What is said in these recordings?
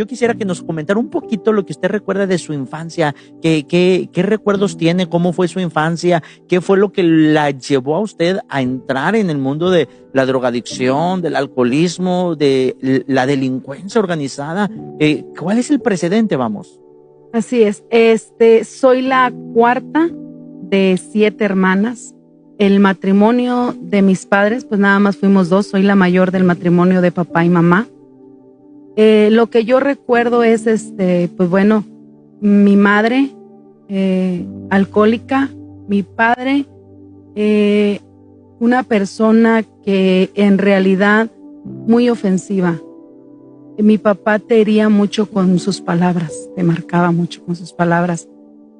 yo quisiera que nos comentara un poquito lo que usted recuerda de su infancia, qué recuerdos tiene, cómo fue su infancia, qué fue lo que la llevó a usted a entrar en el mundo de la drogadicción, del alcoholismo, de la delincuencia organizada. ¿Cuál es el precedente, vamos? Así es. Soy la cuarta de 7 hermanas. El matrimonio de mis padres, pues nada más fuimos 2. Soy la mayor del matrimonio de papá y mamá. Lo que yo recuerdo es, pues bueno, mi madre alcohólica, mi padre una persona que en realidad muy ofensiva. Mi papá te hería mucho con sus palabras, te marcaba mucho con sus palabras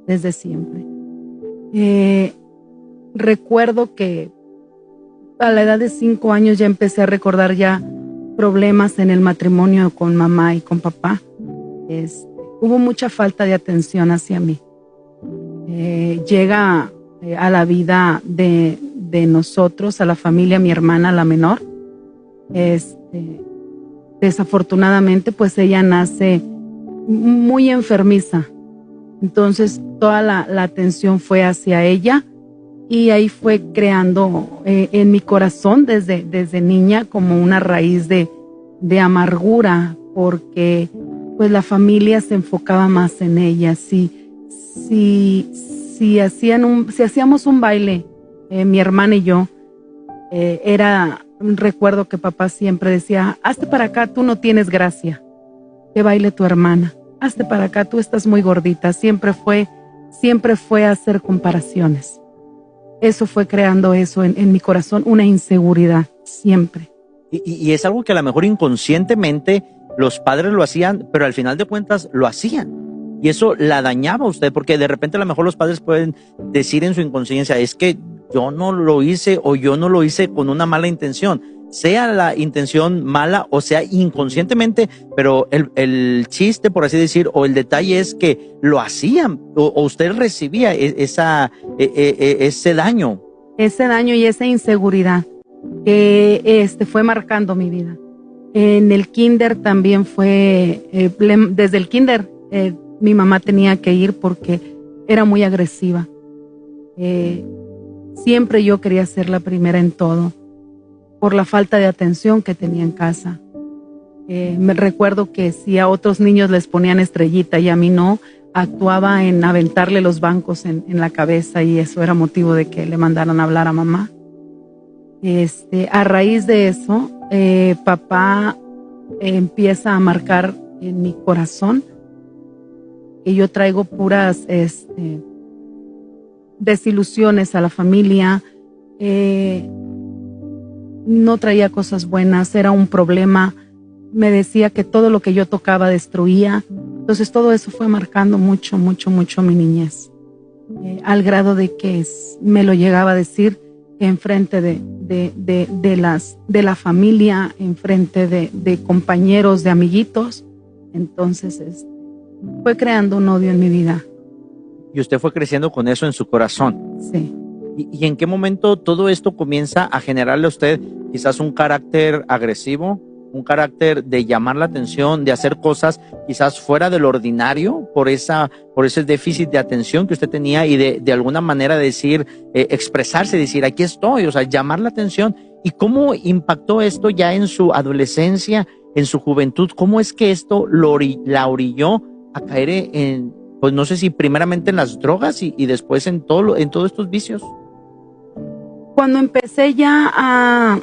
desde siempre. Recuerdo que a la edad de 5 años ya empecé a recordar ya problemas en el matrimonio con mamá y con papá. Hubo mucha falta de atención hacia mí. Llega a la vida de nosotros, a la familia, mi hermana, la menor. Desafortunadamente, pues ella nace muy enfermiza. Entonces, toda la atención fue hacia ella. Y ahí fue creando en mi corazón desde niña como una raíz de amargura, porque pues la familia se enfocaba más en ella. Si hacíamos un baile, mi hermana y yo, recuerdo que papá siempre decía, hazte para acá, tú no tienes gracia, que baile tu hermana, hazte para acá, tú estás muy gordita. Siempre fue hacer comparaciones. Eso fue creando eso en mi corazón, una inseguridad, siempre. Y es algo que a lo mejor inconscientemente los padres lo hacían, pero al final de cuentas lo hacían. Y eso la dañaba a usted, porque de repente a lo mejor los padres pueden decir en su inconsciencia, es que yo no lo hice o yo no lo hice con una mala intención. Sea la intención mala o sea inconscientemente, pero el chiste, por así decir, o el detalle es que lo hacían o usted recibía ese daño. Ese daño y esa inseguridad que fue marcando mi vida. En el kinder también fue, desde el kinder mi mamá tenía que ir porque era muy agresiva. Siempre yo quería ser la primera en todo, por la falta de atención que tenía en casa. Me recuerdo que si a otros niños les ponían estrellita y a mí no, actuaba en aventarle los bancos en la cabeza, y eso era motivo de que le mandaran a hablar a mamá. A raíz de eso, papá empieza a marcar en mi corazón que yo traigo puras desilusiones a la familia. No traía cosas buenas, era un problema. Me decía que todo lo que yo tocaba destruía. Entonces todo eso fue marcando mucho mi niñez. Al grado de que me lo llegaba a decir enfrente de la familia, enfrente de compañeros, de amiguitos. Entonces fue creando un odio en mi vida. Y usted fue creciendo con eso en su corazón. Sí. ¿Y en qué momento todo esto comienza a generarle a usted quizás un carácter agresivo, un carácter de llamar la atención, de hacer cosas quizás fuera del ordinario por ese déficit de atención que usted tenía y de alguna manera decir, expresarse, decir, aquí estoy, o sea, llamar la atención? ¿Y cómo impactó esto ya en su adolescencia, en su juventud? ¿Cómo es que esto la orilló a caer en, pues no sé si primeramente en las drogas y después en todos estos vicios? Cuando empecé ya a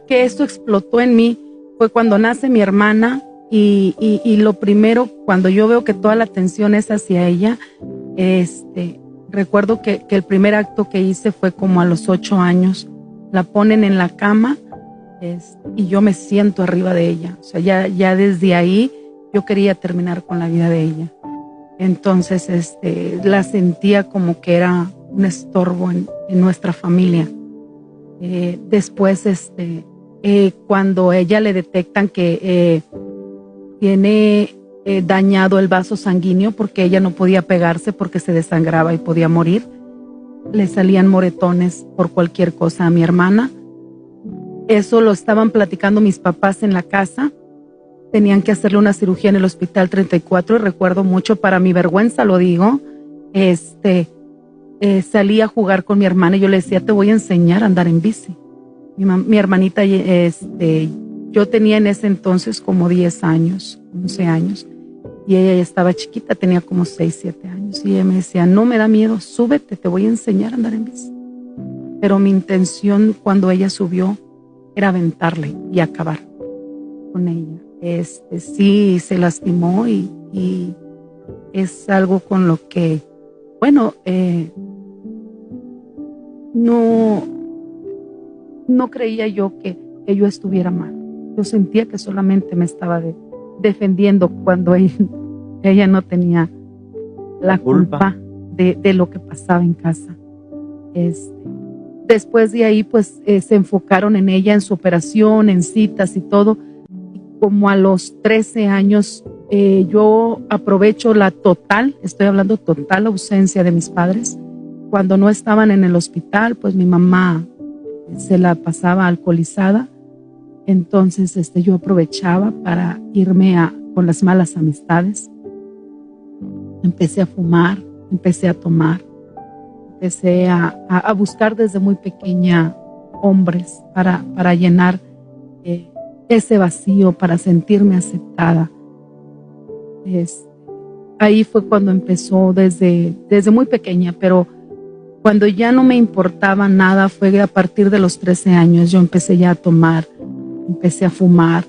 que esto explotó en mí fue cuando nace mi hermana, y lo primero, cuando yo veo que toda la atención es hacia ella, recuerdo que el primer acto que hice fue como a los 8 años. La ponen en la cama y yo me siento arriba de ella. O sea, ya desde ahí yo quería terminar con la vida de ella. Entonces la sentía como que era un estorbo en nuestra familia. Después cuando ella le detectan que tiene dañado el vaso sanguíneo, porque ella no podía pegarse porque se desangraba y podía morir, le salían moretones por cualquier cosa a mi hermana. Eso lo estaban platicando mis papás en la casa, tenían que hacerle una cirugía en el hospital 34 y recuerdo mucho, para mi vergüenza lo digo, salí a jugar con mi hermana y yo le decía, te voy a enseñar a andar en bici. Mi hermanita, yo tenía en ese entonces como 10 años, 11 años, y ella ya estaba chiquita, tenía como 6, 7 años, y ella me decía, no me da miedo, súbete, te voy a enseñar a andar en bici. Pero mi intención cuando ella subió era aventarle y acabar con ella. Sí se lastimó y es algo con lo que, bueno, no creía yo que yo estuviera mal. Yo sentía que solamente me estaba defendiendo cuando ella no tenía la culpa de lo que pasaba en casa. Después de ahí, pues se enfocaron en ella, en su operación, en citas y todo. Y como a los 13 años, yo aprovecho estoy hablando total ausencia de mis padres. Cuando no estaban en el hospital, pues mi mamá se la pasaba alcoholizada. Entonces yo aprovechaba para irme con las malas amistades. Empecé a fumar, empecé a tomar, empecé a buscar desde muy pequeña hombres para llenar ese vacío, para sentirme aceptada. Ahí fue cuando empezó desde muy pequeña, pero cuando ya no me importaba nada fue a partir de los 13 años. Yo empecé ya a tomar, empecé a fumar,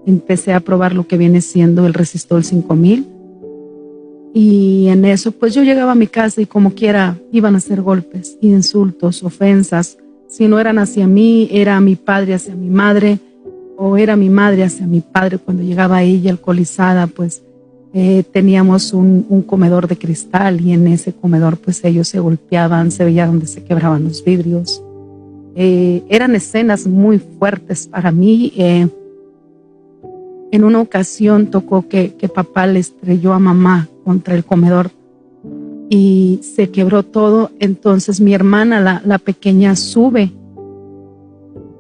empecé a probar lo que viene siendo el Resistol 5000. Y en eso, pues yo llegaba a mi casa y como quiera iban a hacer golpes, insultos, ofensas. Si no eran hacia mí, era mi padre hacia mi madre, o era mi madre hacia mi padre. Cuando llegaba ella alcoholizada, pues teníamos un comedor de cristal y en ese comedor pues ellos se golpeaban, se veía donde se quebraban los vidrios. Eran escenas muy fuertes para mí. En una ocasión tocó que papá le estrelló a mamá contra el comedor y se quebró todo. Entonces mi hermana, la pequeña, sube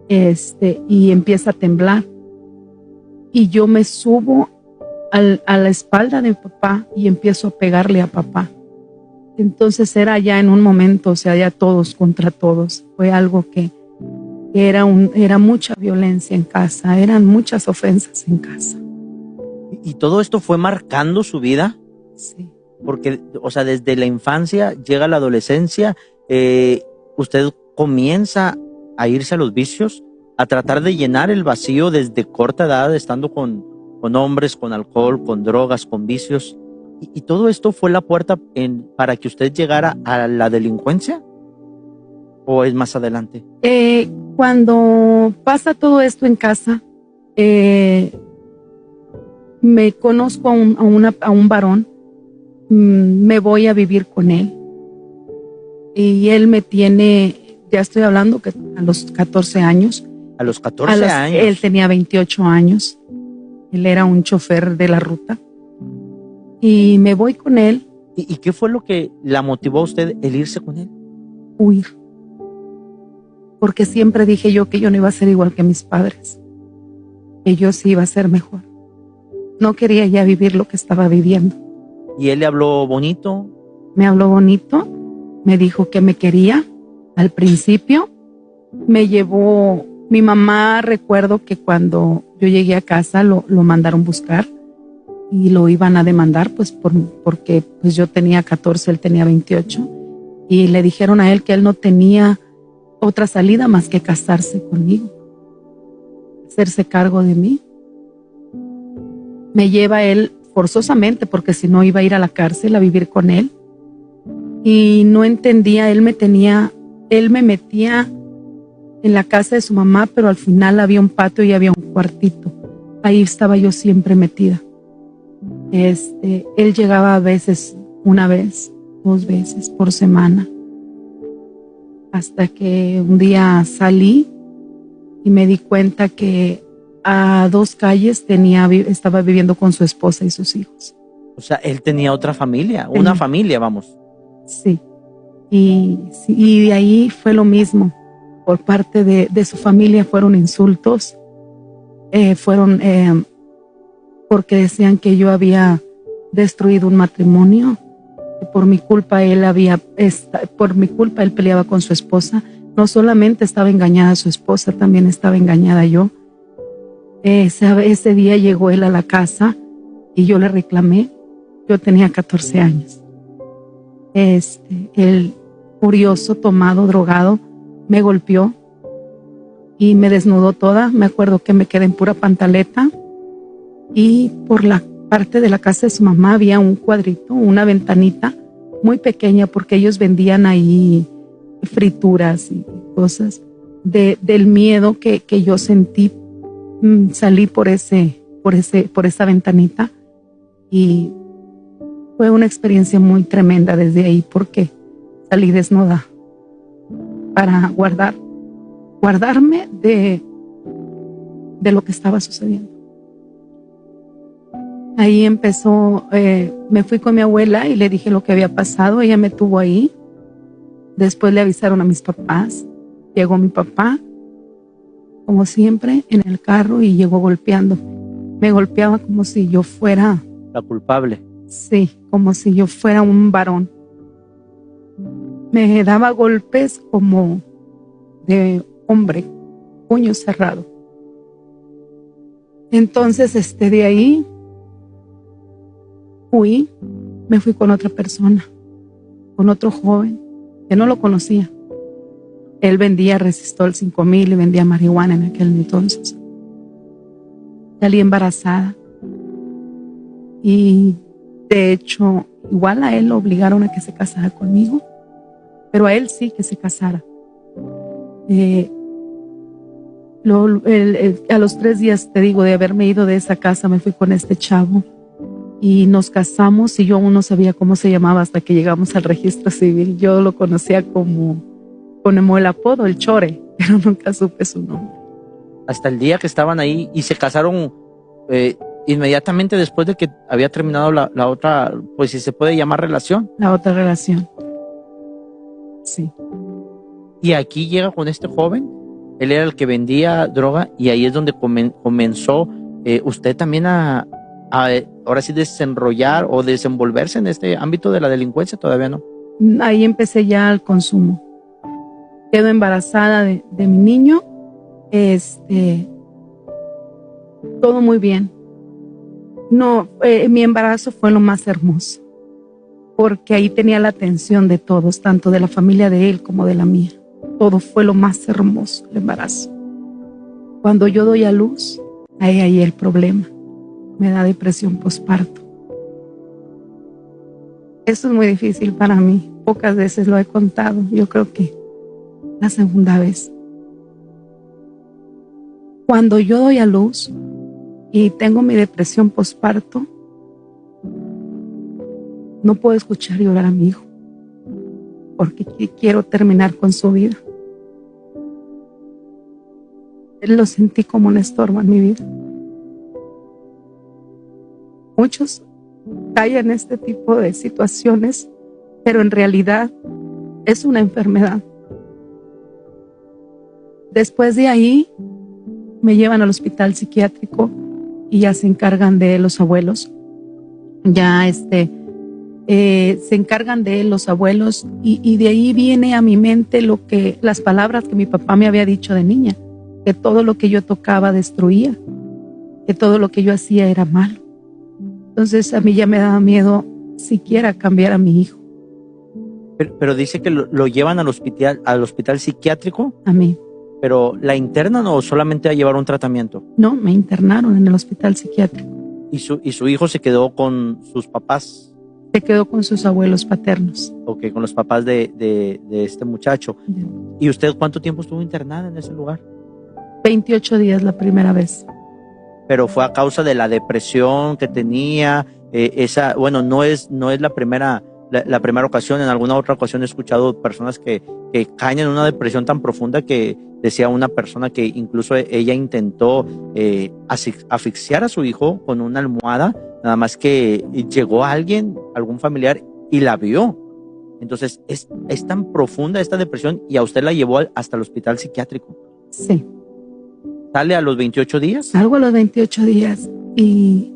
y empieza a temblar. Y yo me subo a la espalda de papá y empiezo a pegarle a papá. Entonces era ya en un momento, o sea, ya todos contra todos. Fue algo que era mucha violencia en casa, eran muchas ofensas en casa. ¿Y todo esto fue marcando su vida? Sí. Porque, o sea, desde la infancia llega la adolescencia, usted comienza a irse a los vicios, a tratar de llenar el vacío desde corta edad, estando con hombres, con alcohol, con drogas, con vicios. ¿Y todo esto fue la puerta para que usted llegara a la delincuencia? ¿O es más adelante? Cuando pasa todo esto en casa, me conozco a un varón, me voy a vivir con él y él me tiene, ya estoy hablando que a los 14 años. A los 14 años. Él tenía 28 años, él era un chofer de la ruta y me voy con él. ¿Y qué fue lo que la motivó a usted el irse con él? Huir. Porque siempre dije yo que yo no iba a ser igual que mis padres, que yo sí iba a ser mejor. No quería ya vivir lo que estaba viviendo. ¿Y él le habló bonito? Me habló bonito, me dijo que me quería al principio. Me llevó, mi mamá, recuerdo que cuando yo llegué a casa lo mandaron buscar y lo iban a demandar pues porque pues yo tenía 14, él tenía 28 y le dijeron a él que él no tenía otra salida más que casarse conmigo, hacerse cargo de mí. Me lleva él forzosamente porque si no iba a ir a la cárcel a vivir con él y no entendía, él me metía en la casa de su mamá, pero al final había un patio y había un cuartito, ahí estaba yo siempre metida. Él llegaba a veces, una vez, 2 veces por semana, hasta que un día salí y me di cuenta que a 2 calles estaba viviendo con su esposa y sus hijos. O sea, él tenía otra familia, una familia, vamos. Sí. Y de ahí fue lo mismo. Por parte de su familia fueron insultos, porque decían que yo había destruido un matrimonio, que por mi culpa él peleaba con su esposa. No solamente estaba engañada su esposa, también estaba engañada yo. Ese día llegó él a la casa y yo le reclamé. Yo tenía 14 años. Él, furioso, tomado, drogado, me golpeó y me desnudó toda. Me acuerdo que me quedé en pura pantaleta, y por la parte de la casa de su mamá había un cuadrito, una ventanita muy pequeña, porque ellos vendían ahí frituras y cosas. Del miedo que yo sentí, salí por esa ventanita, y fue una experiencia muy tremenda desde ahí, porque salí desnuda para guardarme de lo que estaba sucediendo. Ahí empezó, me fui con mi abuela y le dije lo que había pasado. Ella me tuvo ahí. Después le avisaron a mis papás. Llegó mi papá, como siempre, en el carro, y llegó golpeando. Me golpeaba como si yo fuera la culpable. Sí, como si yo fuera un varón. Me daba golpes como de hombre, puño cerrado. Entonces, de ahí me fui con otra persona, con otro joven que no lo conocía. Él vendía Resistol 5000 y vendía marihuana en aquel entonces. Salí embarazada y, de hecho, igual a él lo obligaron a que se casara conmigo, pero a él sí que se casara. A los 3 días, te digo, de haberme ido de esa casa, me fui con este chavo y nos casamos, y yo aún no sabía cómo se llamaba hasta que llegamos al registro civil. Yo lo conocía como el apodo, el Chore, pero nunca supe su nombre. Hasta el día que estaban ahí y se casaron inmediatamente después de que había terminado la otra, pues si se puede llamar relación. La otra relación. Sí. Y aquí llega con este joven. Él era el que vendía droga, y ahí es donde comenzó usted también a ahora sí desenrollar o desenvolverse en este ámbito de la delincuencia. ¿Todavía no? Ahí empecé ya al consumo. Quedo embarazada de mi niño. Todo muy bien. No, mi embarazo fue lo más hermoso, porque ahí tenía la atención de todos, tanto de la familia de él como de la mía. Todo fue lo más hermoso, el embarazo. Cuando yo doy a luz, ahí el problema. Me da depresión postparto. Esto es muy difícil para mí. Pocas veces lo he contado. Yo creo que la segunda vez. Cuando yo doy a luz y tengo mi depresión postparto, no puedo escuchar llorar a mi hijo, porque quiero terminar con su vida. Lo sentí como un estorbo en mi vida. Muchos caen en este tipo de situaciones, pero en realidad es una enfermedad. Después de ahí me llevan al hospital psiquiátrico y ya se encargan de los abuelos. Ya se encargan de los abuelos, y de ahí viene a mi mente las palabras que mi papá me había dicho de niña, que todo lo que yo tocaba destruía, que todo lo que yo hacía era malo. Entonces a mí ya me daba miedo siquiera cambiar a mi hijo. Pero dice que lo llevan al hospital psiquiátrico. A mí. ¿Pero la internan o solamente a llevar un tratamiento? No, me internaron en el hospital psiquiátrico. ¿Y su hijo se quedó con sus papás? Se quedó con sus abuelos paternos. Ok, con los papás de este muchacho. Yeah. ¿Y usted cuánto tiempo estuvo internada en ese lugar? 28 días la primera vez. Pero fue a causa de la depresión que tenía. No es la primera ocasión. En alguna otra ocasión he escuchado personas que caen en una depresión tan profunda que decía una persona que incluso ella intentó asfixiar a su hijo con una almohada, nada más que llegó algún familiar, y la vio. Entonces es tan profunda esta depresión, y a usted la llevó hasta el hospital psiquiátrico. Sí. ¿Sale a los 28 días? Salgo a los 28 días y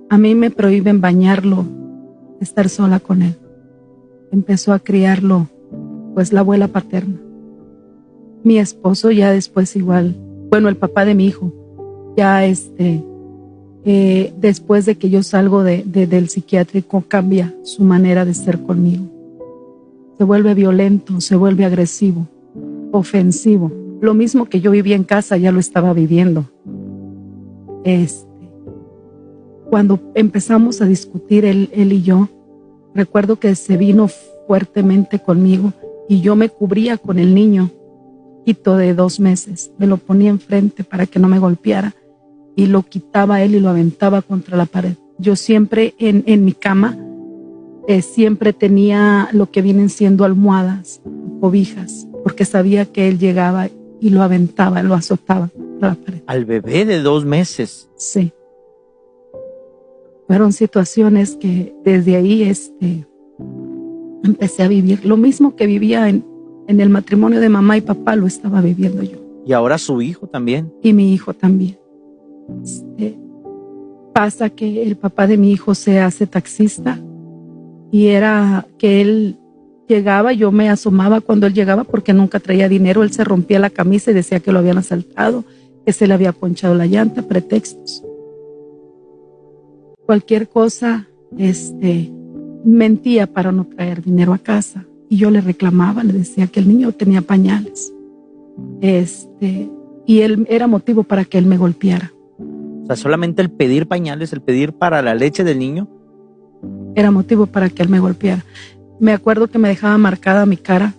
A mí me prohíben bañarlo, estar sola con él. Empezó a criarlo, pues la abuela paterna. Mi esposo ya después igual, bueno, el papá de mi hijo, ya después de que yo salgo del psiquiátrico, cambia su manera de ser conmigo. Se vuelve violento, se vuelve agresivo, ofensivo. Lo mismo que yo vivía en casa, ya lo estaba viviendo. Cuando empezamos a discutir él y yo, recuerdo que se vino fuertemente conmigo y yo me cubría con el niño, hijito de 2 meses. Me lo ponía enfrente para que no me golpeara y lo quitaba él y lo aventaba contra la pared. Yo siempre en mi cama, siempre tenía lo que vienen siendo almohadas, cobijas, porque sabía que él llegaba y lo aventaba, lo azotaba contra la pared. Al bebé de 2 meses. Sí. Fueron situaciones que desde ahí empecé a vivir. Lo mismo que vivía en el matrimonio de mamá y papá, lo estaba viviendo yo. Y ahora su hijo también. Y mi hijo también. Pasa que el papá de mi hijo se hace taxista y era que él llegaba, yo me asomaba cuando él llegaba porque nunca traía dinero. Él se rompía la camisa y decía que lo habían asaltado, que se le había ponchado la llanta, pretextos. Cualquier cosa, mentía para no traer dinero a casa. Y yo le reclamaba, le decía que el niño tenía pañales. Y él era motivo para que él me golpeara. O sea, solamente el pedir pañales, el pedir para la leche del niño, era motivo para que él me golpeara. Me acuerdo que me dejaba marcada mi cara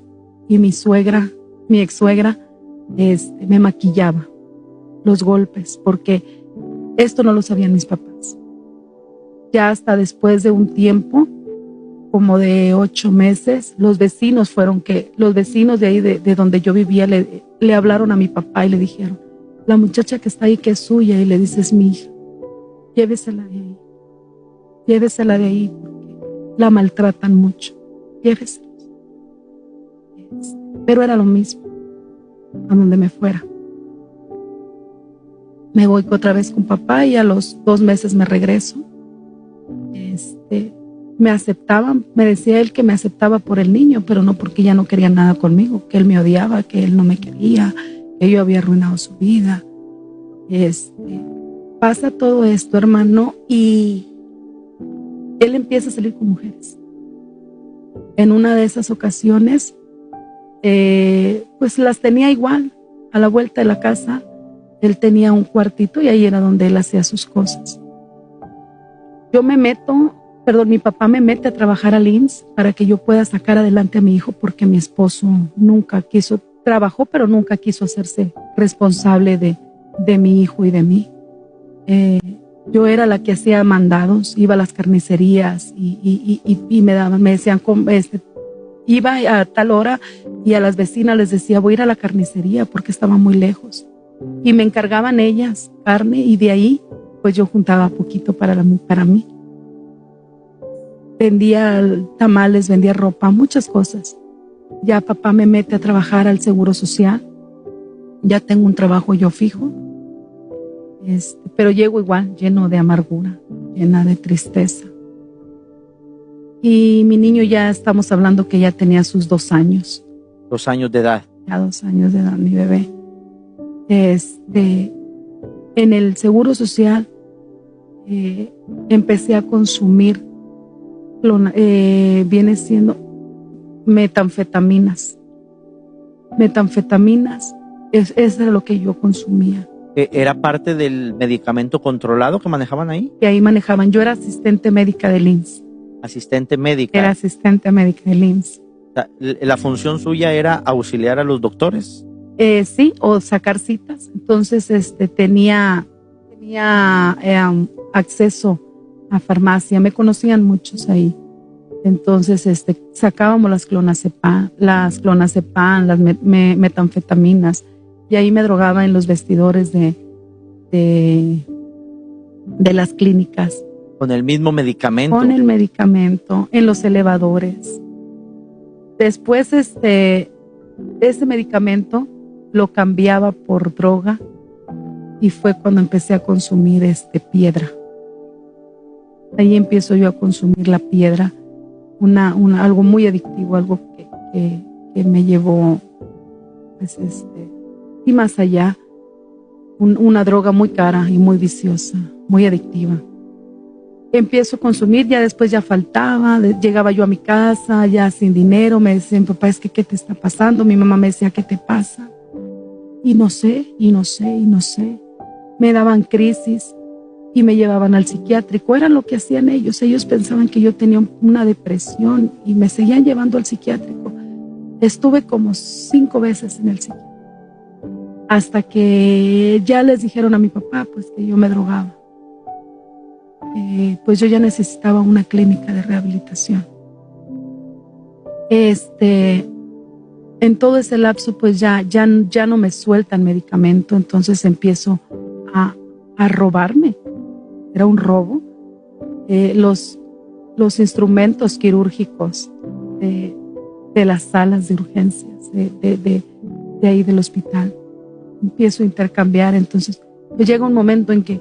y mi suegra, mi ex suegra, me maquillaba los golpes, porque esto no lo sabían mis papás. Ya hasta después de un tiempo, como de 8 meses, los vecinos de ahí de donde yo vivía le hablaron a mi papá y le dijeron: la muchacha que está ahí, que es suya, y le dice: es mi hija, llévesela de ahí, porque la maltratan mucho, llévesela. Pero era lo mismo, a donde me fuera. Me voy otra vez con papá y a los 2 meses me regreso. Me aceptaban, me decía él que me aceptaba por el niño, pero no porque ya no quería nada conmigo, que él me odiaba, que él no me quería, que yo había arruinado su vida. Pasa todo esto, hermano, y él empieza a salir con mujeres. En una de esas ocasiones, pues las tenía igual, a la vuelta de la casa. Él tenía un cuartito y ahí era donde él hacía sus cosas. Mi papá me mete a trabajar al IMSS para que yo pueda sacar adelante a mi hijo, porque mi esposo trabajó, pero nunca quiso hacerse responsable de mi hijo y de mí. Yo era la que hacía mandados, iba a las carnicerías y me decían, iba a tal hora y a las vecinas les decía: voy a ir a la carnicería porque estaba muy lejos. Y me encargaban ellas carne y de ahí pues yo juntaba poquito para mí. Vendía tamales, vendía ropa, muchas cosas. Ya papá me mete a trabajar al Seguro Social. Ya tengo un trabajo yo fijo. Pero llego igual, lleno de amargura, llena de tristeza. Y mi niño, ya estamos hablando que ya tenía sus 2 años. 2 años de edad. Ya 2 años de edad, mi bebé. En el Seguro Social empecé a consumir viene siendo metanfetaminas. Eso era lo que yo consumía. ¿Era parte del medicamento controlado que manejaban ahí? Y ahí manejaban. Yo era asistente médica del IMSS. Asistente médica. Era asistente médica del IMSS. ¿La función suya era auxiliar a los doctores? Sí, o sacar citas. Entonces tenía acceso a farmacia. Me conocían muchos ahí. Entonces sacábamos las clonazepam, las metanfetaminas, y ahí me drogaba en los vestidores de las clínicas. ¿Con el mismo medicamento? Con el medicamento, en los elevadores. Después ese medicamento lo cambiaba por droga y fue cuando empecé a consumir piedra. Ahí empiezo yo a consumir la piedra, algo muy adictivo, algo que me llevó, pues, y más allá, una droga muy cara y muy viciosa, muy adictiva. Empiezo a consumir, ya después ya faltaba, llegaba yo a mi casa ya sin dinero, me decían, papá, es que ¿qué te está pasando? Mi mamá me decía, ¿qué te pasa? Y no sé. Me daban crisis y me llevaban al psiquiátrico. Era lo que hacían ellos. Ellos pensaban que yo tenía una depresión y me seguían llevando al psiquiátrico. Estuve como 5 veces en el psiquiátrico, hasta que ya les dijeron a mi papá pues que yo me drogaba. Pues yo ya necesitaba una clínica de rehabilitación. En todo ese lapso pues ya no me sueltan medicamento, entonces empiezo a robarme. Era un robo. Los instrumentos quirúrgicos de las salas de urgencias de ahí del hospital. Empiezo a intercambiar, entonces pues llega un momento en que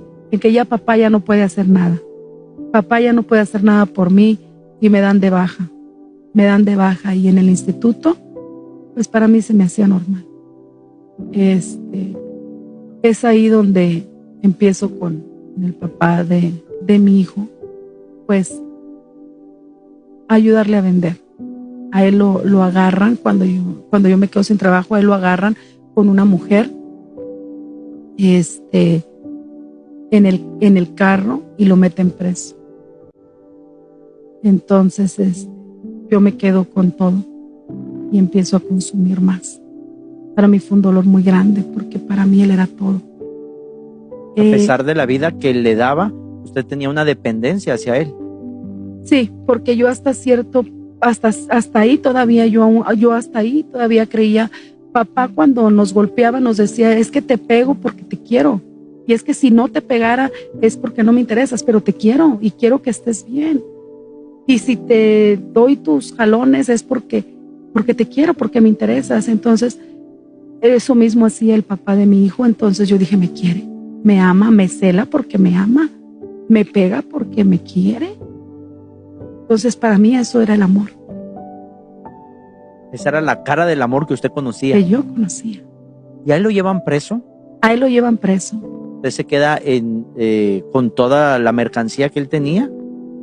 ya papá ya no puede hacer nada. Papá ya no puede hacer nada por mí y me dan de baja. Y en el instituto, pues para mí se me hacía normal. Es ahí donde empiezo con el papá de mi hijo, pues a ayudarle a vender. A él lo agarran cuando yo me quedo sin trabajo, a él lo agarran con una mujer en el carro y lo meten preso. Entonces yo me quedo con todo y empiezo a consumir más. Para mí fue un dolor muy grande porque para mí él era todo. A pesar de la vida que él le daba, usted tenía una dependencia hacia él. Sí, porque yo hasta ahí todavía, yo hasta ahí todavía creía. Papá cuando nos golpeaba nos decía, es que te pego porque te quiero. Y es que si no te pegara es porque no me interesas, pero te quiero y quiero que estés bien. Y si te doy tus jalones es porque te quiero, porque me interesas. Entonces, eso mismo hacía el papá de mi hijo. Entonces yo dije, me quiere, me ama, me cela porque me ama, me pega porque me quiere. Entonces, para mí eso era el amor. Esa era la cara del amor que usted conocía. Que yo conocía. ¿Y a él lo llevan preso? A él lo llevan preso. Usted se queda con toda la mercancía que él tenía.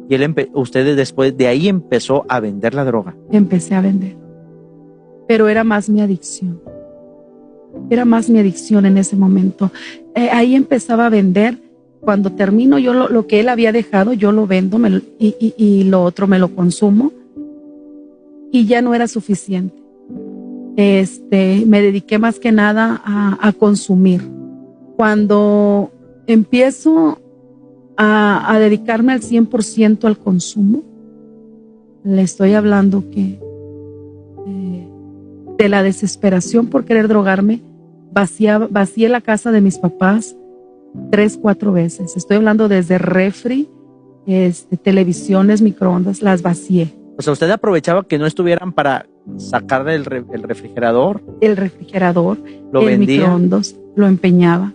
Y usted después de ahí empezó a vender la droga. Empecé a vender. Pero era más mi adicción. Era más mi adicción en ese momento. Ahí empezaba a vender. Cuando termino yo lo que él había dejado, yo lo vendo y lo otro me lo consumo. Y ya no era suficiente. Me dediqué más que nada a consumir. Cuando empiezo a dedicarme al 100% al consumo, le estoy hablando que de la desesperación por querer drogarme, vacié la casa de mis papás 3-4 veces. Estoy hablando desde refri, televisiones, microondas, las vacié. O sea, usted aprovechaba que no estuvieran para sacarle el refrigerador. El refrigerador, lo vendía. Microondas, lo empeñaba,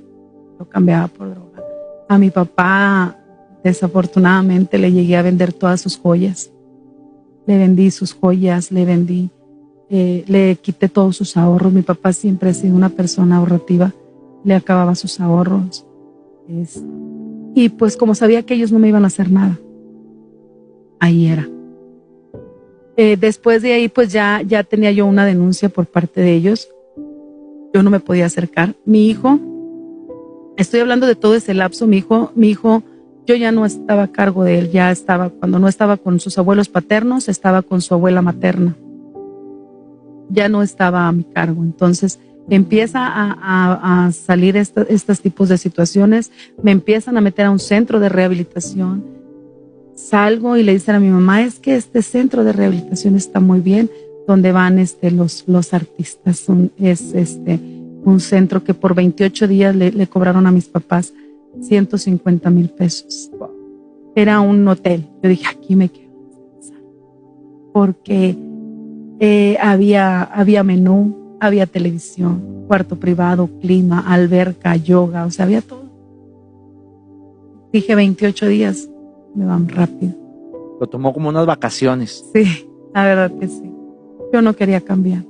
lo cambiaba por droga. A mi papá, desafortunadamente, le llegué a vender todas sus joyas. Le vendí sus joyas, le quité todos sus ahorros. Mi papá siempre ha sido una persona ahorrativa. Le acababa sus ahorros. Y pues como sabía que ellos no me iban a hacer nada, ahí era. Después de ahí pues ya tenía yo una denuncia por parte de ellos. Yo no me podía acercar. Mi hijo, estoy hablando de todo ese lapso, mi hijo, yo ya no estaba a cargo de él, cuando no estaba con sus abuelos paternos, estaba con su abuela materna. Ya no estaba a mi cargo. Entonces empieza a salir estos tipos de situaciones, me empiezan a meter a un centro de rehabilitación. Salgo y le dicen a mi mamá, es que este centro de rehabilitación está muy bien, donde van los artistas. Es un centro que por 28 días le cobraron a mis papás 150,000 pesos. Era un hotel. Yo dije, aquí me quedo, porque había menú, había televisión, cuarto privado, clima, alberca, yoga, o sea, había todo. Dije 28 días. me van rápido. Lo tomó como unas vacaciones. Sí, la verdad que sí. Yo no quería cambiar.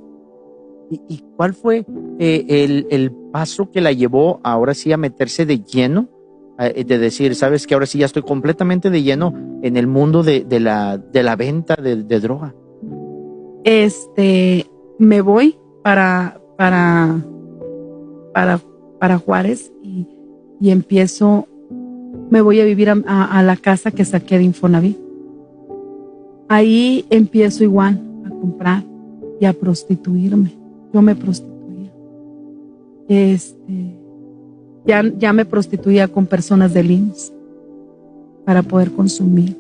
¿Y cuál fue el paso que la llevó ahora sí a meterse de lleno? De decir, sabes que ahora sí ya estoy completamente de lleno en el mundo de la venta de droga. Me voy para Juárez y empiezo, me voy a vivir a la casa que saqué de Infonavit. Ahí empiezo igual a comprar y a prostituirme. Yo me prostituía. Ya me prostituía con personas del IMSS para poder consumir.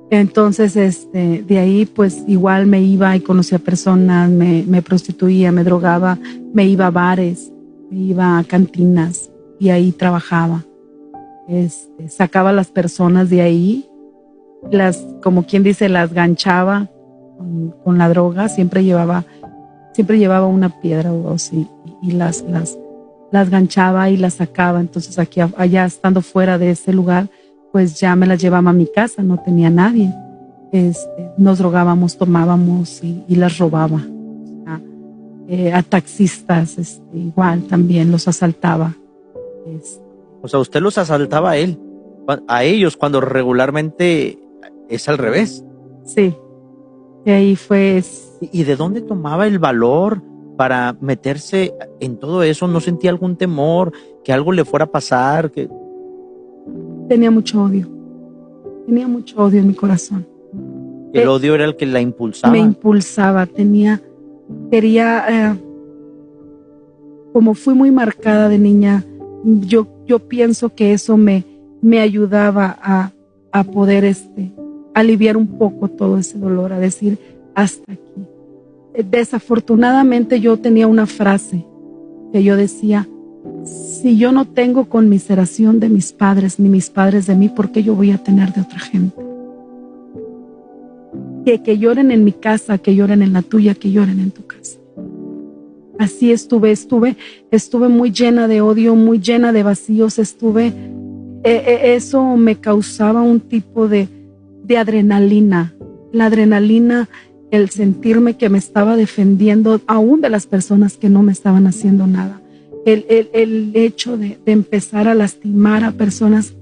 Entonces, de ahí pues igual me iba y conocía personas, me prostituía, me drogaba, me iba a bares, me iba a cantinas y ahí trabajaba. Sacaba a las personas de ahí, como quien dice, las ganchaba con la droga, siempre llevaba una piedra o dos y las ganchaba y las sacaba. Entonces allá estando fuera de ese lugar, pues ya me las llevaba a mi casa, no tenía nadie. Nos drogábamos, tomábamos y las robaba. A taxistas, igual también los asaltaba. O sea, usted los asaltaba a ellos, cuando regularmente es al revés. Sí, y ahí fue. ¿Y de dónde tomaba el valor para meterse en todo eso? ¿No sentía algún temor que algo le fuera a pasar? Tenía mucho odio en mi corazón. El odio era el que la impulsaba. Me impulsaba, quería, como fui muy marcada de niña, yo pienso que eso me ayudaba a poder aliviar un poco todo ese dolor, a decir hasta aquí. Desafortunadamente yo tenía una frase que yo decía: si yo no tengo conmiseración de mis padres, ni mis padres de mí, ¿por qué yo voy a tener de otra gente? Que lloren en mi casa, que lloren en la tuya, que lloren en tu casa. Así estuve muy llena de odio, muy llena de vacíos, eso me causaba un tipo de adrenalina. La adrenalina, el sentirme que me estaba defendiendo aún de las personas que no me estaban haciendo nada. El hecho de empezar a lastimar a personas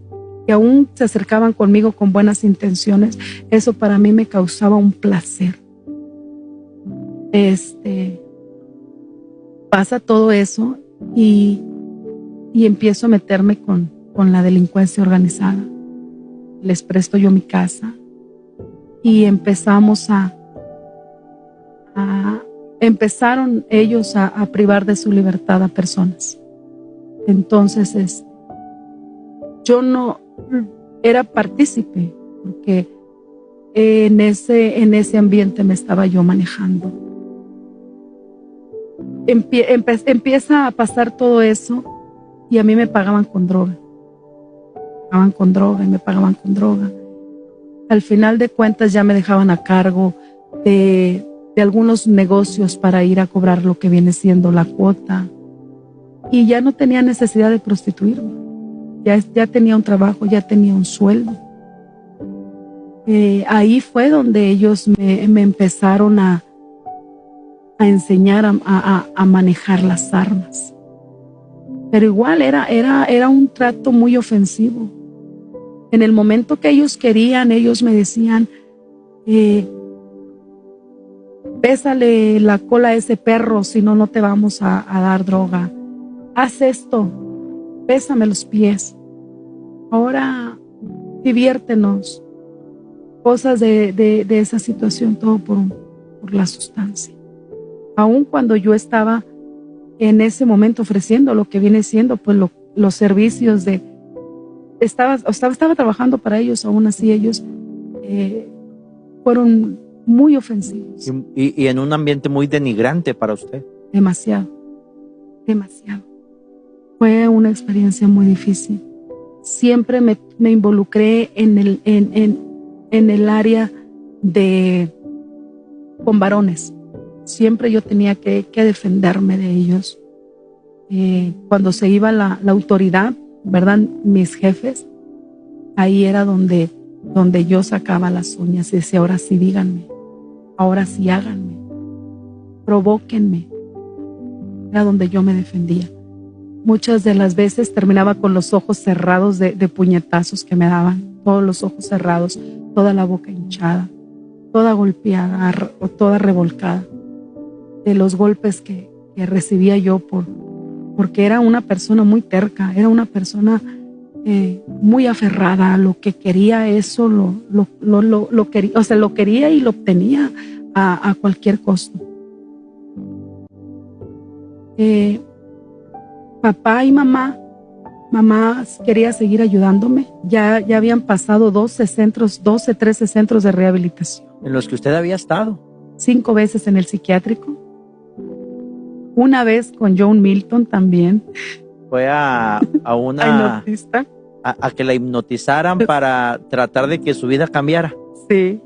que aún se acercaban conmigo con buenas intenciones, eso para mí me causaba un placer. Pasa todo eso y empiezo a meterme con la delincuencia organizada. Les presto yo mi casa y empezaron ellos a privar de su libertad a personas. Entonces, yo no era partícipe, porque en ese ambiente me estaba yo manejando. Empieza a pasar todo eso y a mí me pagaban con droga. Me pagaban con droga. Al final de cuentas ya me dejaban a cargo de algunos negocios para ir a cobrar lo que viene siendo la cuota. Y ya no tenía necesidad de prostituirme. Ya tenía un trabajo, ya tenía un sueldo. Ahí fue donde ellos me empezaron a enseñar a manejar las armas. Pero igual era un trato muy ofensivo. En el momento que ellos querían, ellos me decían: bésale la cola a ese perro, si no, no te vamos a dar droga. Haz esto, bésame los pies. Ahora diviértenos. Cosas de esa situación, todo por la sustancia. Aun cuando yo estaba en ese momento ofreciendo lo que viene siendo pues los servicios estaba trabajando para ellos, aún así ellos fueron muy ofensivos. Y en un ambiente muy denigrante para usted. Demasiado. Fue una experiencia muy difícil. Siempre me involucré en el área con varones. Siempre yo tenía que defenderme de ellos. Cuando se iba la autoridad, ¿verdad? Mis jefes, ahí era donde donde yo sacaba las uñas y decía, ahora sí díganme, ahora sí háganme, provóquenme. Era donde yo me defendía. Muchas de las veces terminaba con los ojos cerrados de puñetazos que me daban, todos los ojos cerrados, toda la boca hinchada, toda golpeada o toda revolcada de los golpes que recibía yo porque era una persona muy terca, era una persona muy aferrada a lo que quería, eso lo quería, o sea, lo quería y lo obtenía a cualquier costo. Papá y mamá quería seguir ayudándome. Ya habían pasado 12, 13 centros de rehabilitación. En los que usted había estado. 5 veces en el psiquiátrico. Una vez con John Milton también. Fue a una... hipnotista. A que la hipnotizaran para tratar de que su vida cambiara. Sí.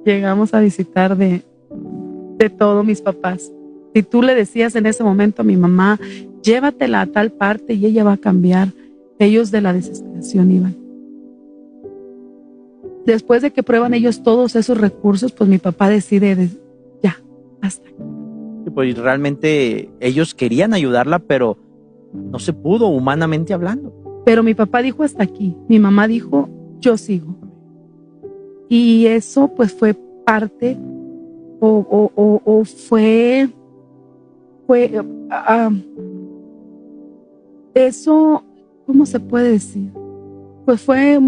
Llegamos a visitar de todo mis papás. Si tú le decías en ese momento a mi mamá, llévatela a tal parte y ella va a cambiar, ellos de la desesperación iban. Después de que prueban ellos todos esos recursos, pues mi papá decide, ya, hasta aquí. Pues realmente ellos querían ayudarla, pero no se pudo, humanamente hablando. Pero mi papá dijo hasta aquí, mi mamá dijo, yo sigo. Y eso pues fue parte eso, ¿cómo se puede decir? Pues fue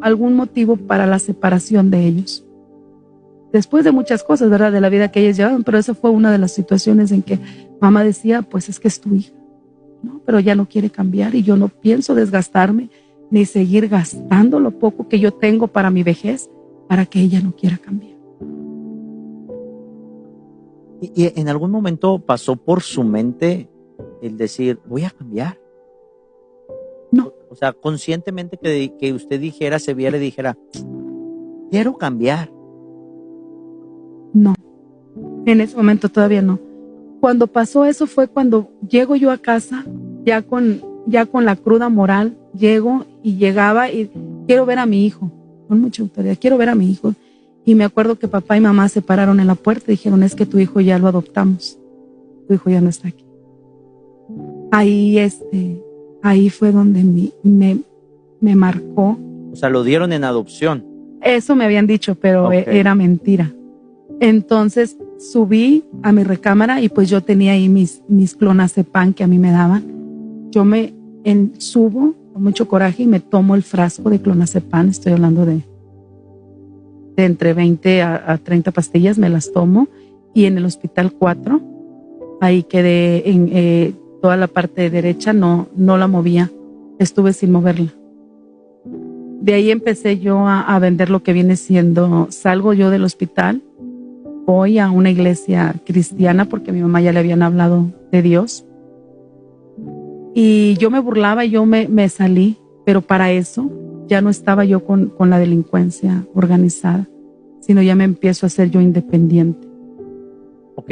algún motivo para la separación de ellos. Después de muchas cosas, ¿verdad? De la vida que ellos llevaban, pero esa fue una de las situaciones en que mamá decía, pues es que es tu hija, ¿no? Pero ya no quiere cambiar y yo no pienso desgastarme ni seguir gastando lo poco que yo tengo para mi vejez para que ella no quiera cambiar. ¿Y en algún momento pasó por su mente el decir, voy a cambiar? No. O sea, conscientemente que usted dijera, se viera y dijera, quiero cambiar. No, en ese momento todavía no. Cuando pasó eso fue cuando llego yo a casa, ya con la cruda moral, llegaba y quiero ver a mi hijo, con mucha autoridad, quiero ver a mi hijo. Y me acuerdo que papá y mamá se pararon en la puerta y dijeron, es que tu hijo ya lo adoptamos, tu hijo ya no está aquí. Ahí fue donde me marcó. O sea, lo dieron en adopción. Eso me habían dicho, pero Okay. Era mentira. Entonces subí a mi recámara y pues yo tenía ahí mis clonazepam que a mí me daban. Yo subo con mucho coraje y me tomo el frasco de clonazepam, estoy hablando de entre 20 a 30 pastillas, me las tomo y en el hospital 4, ahí quedé en toda la parte derecha, no la movía, estuve sin moverla. De ahí empecé yo a vender lo que viene siendo, salgo yo del hospital, voy a una iglesia cristiana porque a mi mamá ya le habían hablado de Dios y yo me burlaba y yo me salí, pero para eso ya no estaba yo con la delincuencia organizada, sino ya me empiezo a ser yo independiente. Ok,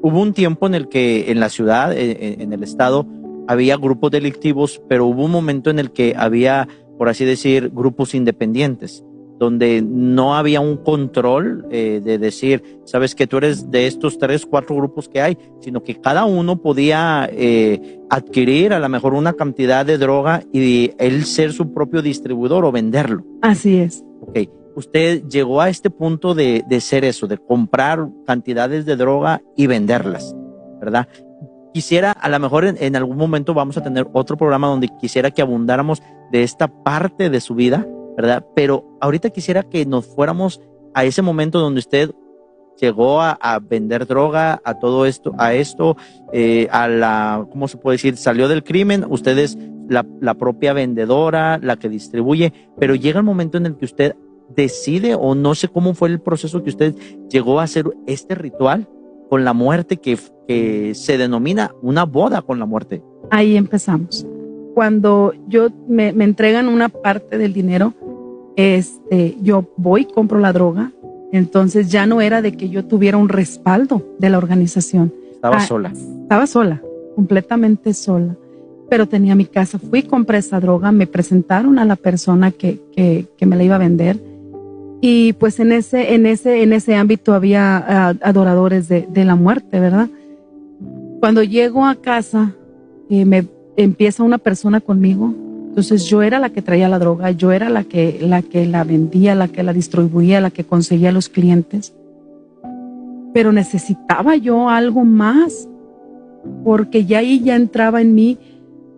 hubo un tiempo en el que en la ciudad, en el estado, había grupos delictivos, pero hubo un momento en el que había, por así decir, grupos independientes, donde no había un control de decir, sabes que tú eres de estos 3, 4 grupos que hay, sino que cada uno podía adquirir a lo mejor una cantidad de droga y él ser su propio distribuidor o venderlo. Así es. Ok, usted llegó a este punto de ser eso, de comprar cantidades de droga y venderlas, ¿verdad? Quisiera, a lo mejor en algún momento vamos a tener otro programa donde quisiera que abundáramos de esta parte de su vida, ¿verdad? Pero ahorita quisiera que nos fuéramos a ese momento donde usted llegó a vender droga, a todo esto, a la, ¿cómo se puede decir? Salió del crimen, usted es la propia vendedora, la que distribuye, pero llega el momento en el que usted decide, o no sé cómo fue el proceso que usted llegó a hacer este ritual con la muerte que se denomina una boda con la muerte. Ahí empezamos. Cuando me entregan una parte del dinero, yo voy, compro la droga, entonces ya no era de que yo tuviera un respaldo de la organización. Estaba sola. Estaba sola, completamente sola. pero tenía mi casa. Fui, compré esa droga, me presentaron a la persona que me la iba a vender. Y pues en ese ámbito había adoradores de la muerte, ¿verdad? Cuando llego a casa, me empieza una persona conmigo. Entonces yo era la que traía la droga, yo era la que la vendía, la que la distribuía, la que conseguía los clientes. Pero necesitaba yo algo más, porque ya ahí ya entraba en mí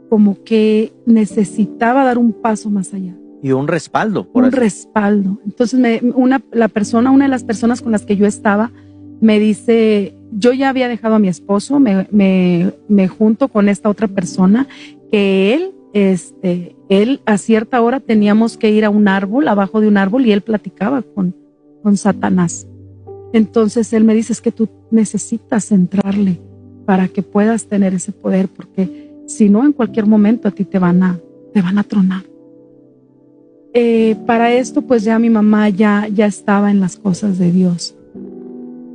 como que necesitaba dar un paso más allá. Y un respaldo. Un respaldo. Entonces una de las personas con las que yo estaba me dice, yo ya había dejado a mi esposo, me junto con esta otra persona, que él a cierta hora teníamos que ir a un árbol, abajo de un árbol, y él platicaba con Satanás. Entonces él me dice, es que tú necesitas entrarle para que puedas tener ese poder, porque si no, en cualquier momento a ti te van a tronar. Para esto, pues ya mi mamá ya estaba en las cosas de Dios.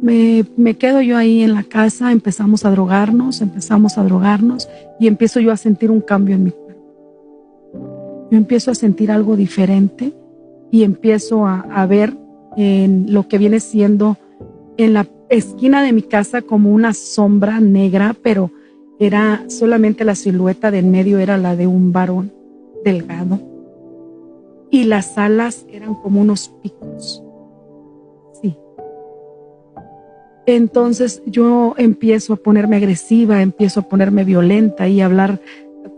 Me quedo yo ahí en la casa, empezamos a drogarnos y empiezo yo a sentir un cambio en mi cuerpo. Yo empiezo a sentir algo diferente y empiezo a ver en lo que viene siendo en la esquina de mi casa como una sombra negra, pero era solamente la silueta de en medio, era la de un varón delgado. Y las alas eran como unos picos. Sí. Entonces yo empiezo a ponerme agresiva, empiezo a ponerme violenta y a hablar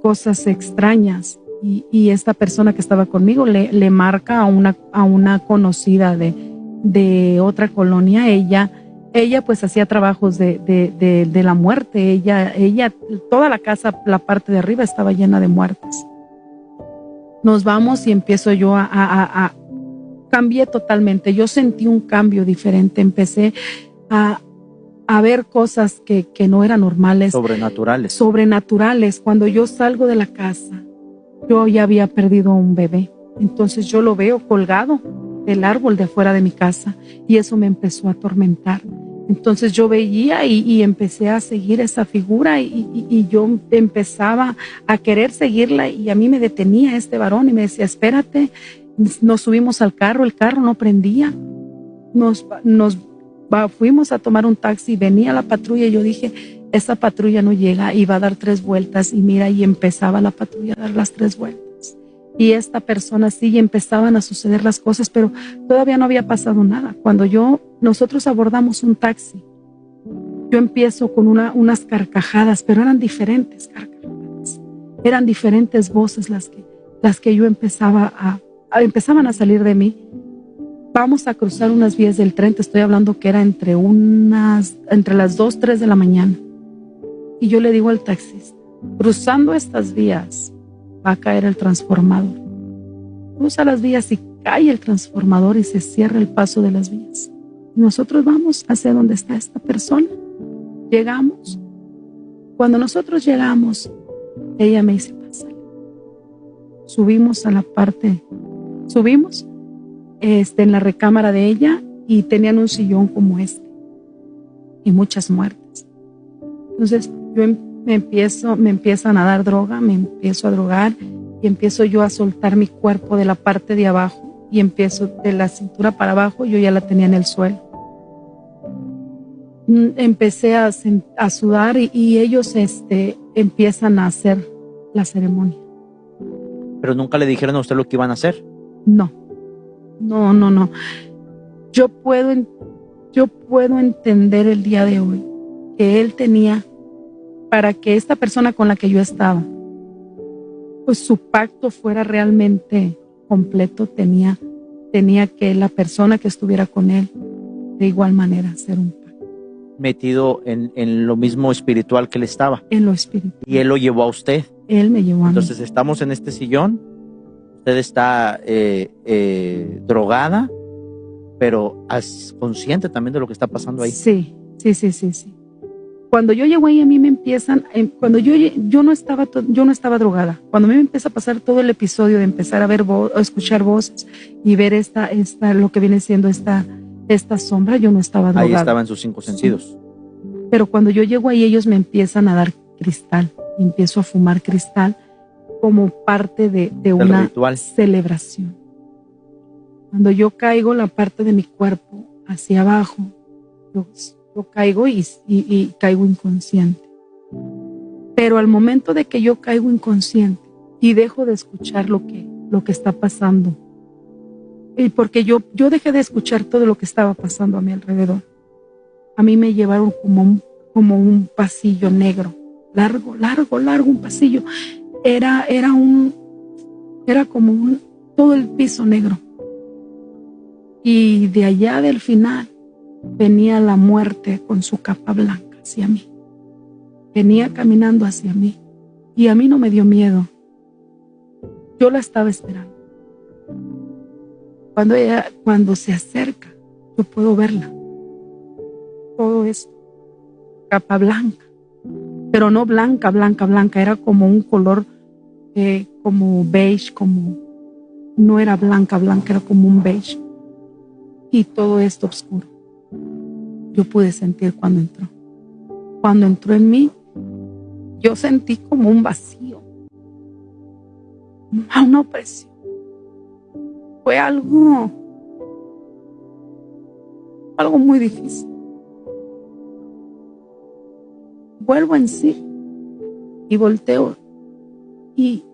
cosas extrañas. Y esta persona que estaba conmigo le marca a una conocida de otra colonia. Ella pues hacía trabajos de la muerte. Ella, toda la casa, la parte de arriba estaba llena de muertes. Nos vamos y empiezo yo cambié totalmente. Yo sentí un cambio diferente. Empecé a ver cosas que no eran normales. Sobrenaturales. Cuando yo salgo de la casa, yo ya había perdido un bebé. Entonces yo lo veo colgado del árbol de afuera de mi casa y eso me empezó a atormentar. Entonces yo veía y empecé a seguir esa figura y yo empezaba a querer seguirla y a mí me detenía este varón y me decía, espérate. Nos subimos al carro, el carro no prendía. Fuimos a tomar un taxi, venía la patrulla y yo dije, esa patrulla no llega, iba a dar 3 vueltas y mira, y empezaba la patrulla a dar las 3 vueltas. Y esta persona sí, y empezaban a suceder las cosas, pero todavía no había pasado nada. Cuando nosotros abordamos un taxi, yo empiezo con unas carcajadas, pero eran diferentes carcajadas. Eran diferentes voces las que yo empezaban a salir de mí. Vamos a cruzar unas vías del tren, te estoy hablando que era entre las 2, 3 de la mañana. Y yo le digo al taxista, cruzando estas vías va a caer el transformador. Cruza las vías y cae el transformador y se cierra el paso de las vías. Y nosotros vamos hacia donde está esta persona. Llegamos. Cuando nosotros llegamos, ella me dice, pásale. Subimos en la recámara de ella y tenían un sillón como este y muchas muertes. Entonces me empiezan a dar droga, me empiezo a drogar y empiezo yo a soltar mi cuerpo de la parte de abajo y empiezo de la cintura para abajo, yo ya la tenía en el suelo. Empecé a sudar y ellos empiezan a hacer la ceremonia. ¿Pero nunca le dijeron a usted lo que iban a hacer? No. Yo puedo entender el día de hoy que él tenía, para que esta persona con la que yo estaba, pues su pacto fuera realmente completo, tenía que la persona que estuviera con él de igual manera hacer un pacto. Metido en lo mismo espiritual que él estaba. En lo espiritual. Y él lo llevó a usted. Él me llevó a mí. Entonces estamos en este sillón, usted está drogada, pero consciente también de lo que está pasando ahí. Sí. Cuando yo llego ahí, a mí me empiezan, cuando yo no estaba drogada. Cuando a mí me empieza a pasar todo el episodio de empezar a escuchar voces y ver lo que viene siendo esta sombra, yo no estaba drogada. Ahí estaba en sus 5 sentidos. Pero cuando yo llego ahí, ellos me empiezan a dar cristal. y empiezo a fumar cristal como parte de una ritual. Celebración. Cuando yo caigo, la parte de mi cuerpo hacia abajo, yo caigo y caigo inconsciente. Pero al momento de que yo caigo inconsciente y dejo de escuchar lo que está pasando, y porque yo dejé de escuchar todo lo que estaba pasando a mi alrededor, a mí me llevaron como un pasillo negro, largo, un pasillo. Era como todo el piso negro. Y de allá del final venía la muerte con su capa blanca hacia mí. Venía caminando hacia mí y a mí no me dio miedo. Yo la estaba esperando. Cuando se acerca, yo puedo verla. Todo esto, capa blanca, pero no blanca, era como un color como beige, no era blanca, era como un beige. Y todo esto oscuro. Yo pude sentir cuando entró. Cuando entró en mí, yo sentí como un vacío, una opresión. Fue algo muy difícil. Vuelvo en sí y volteo y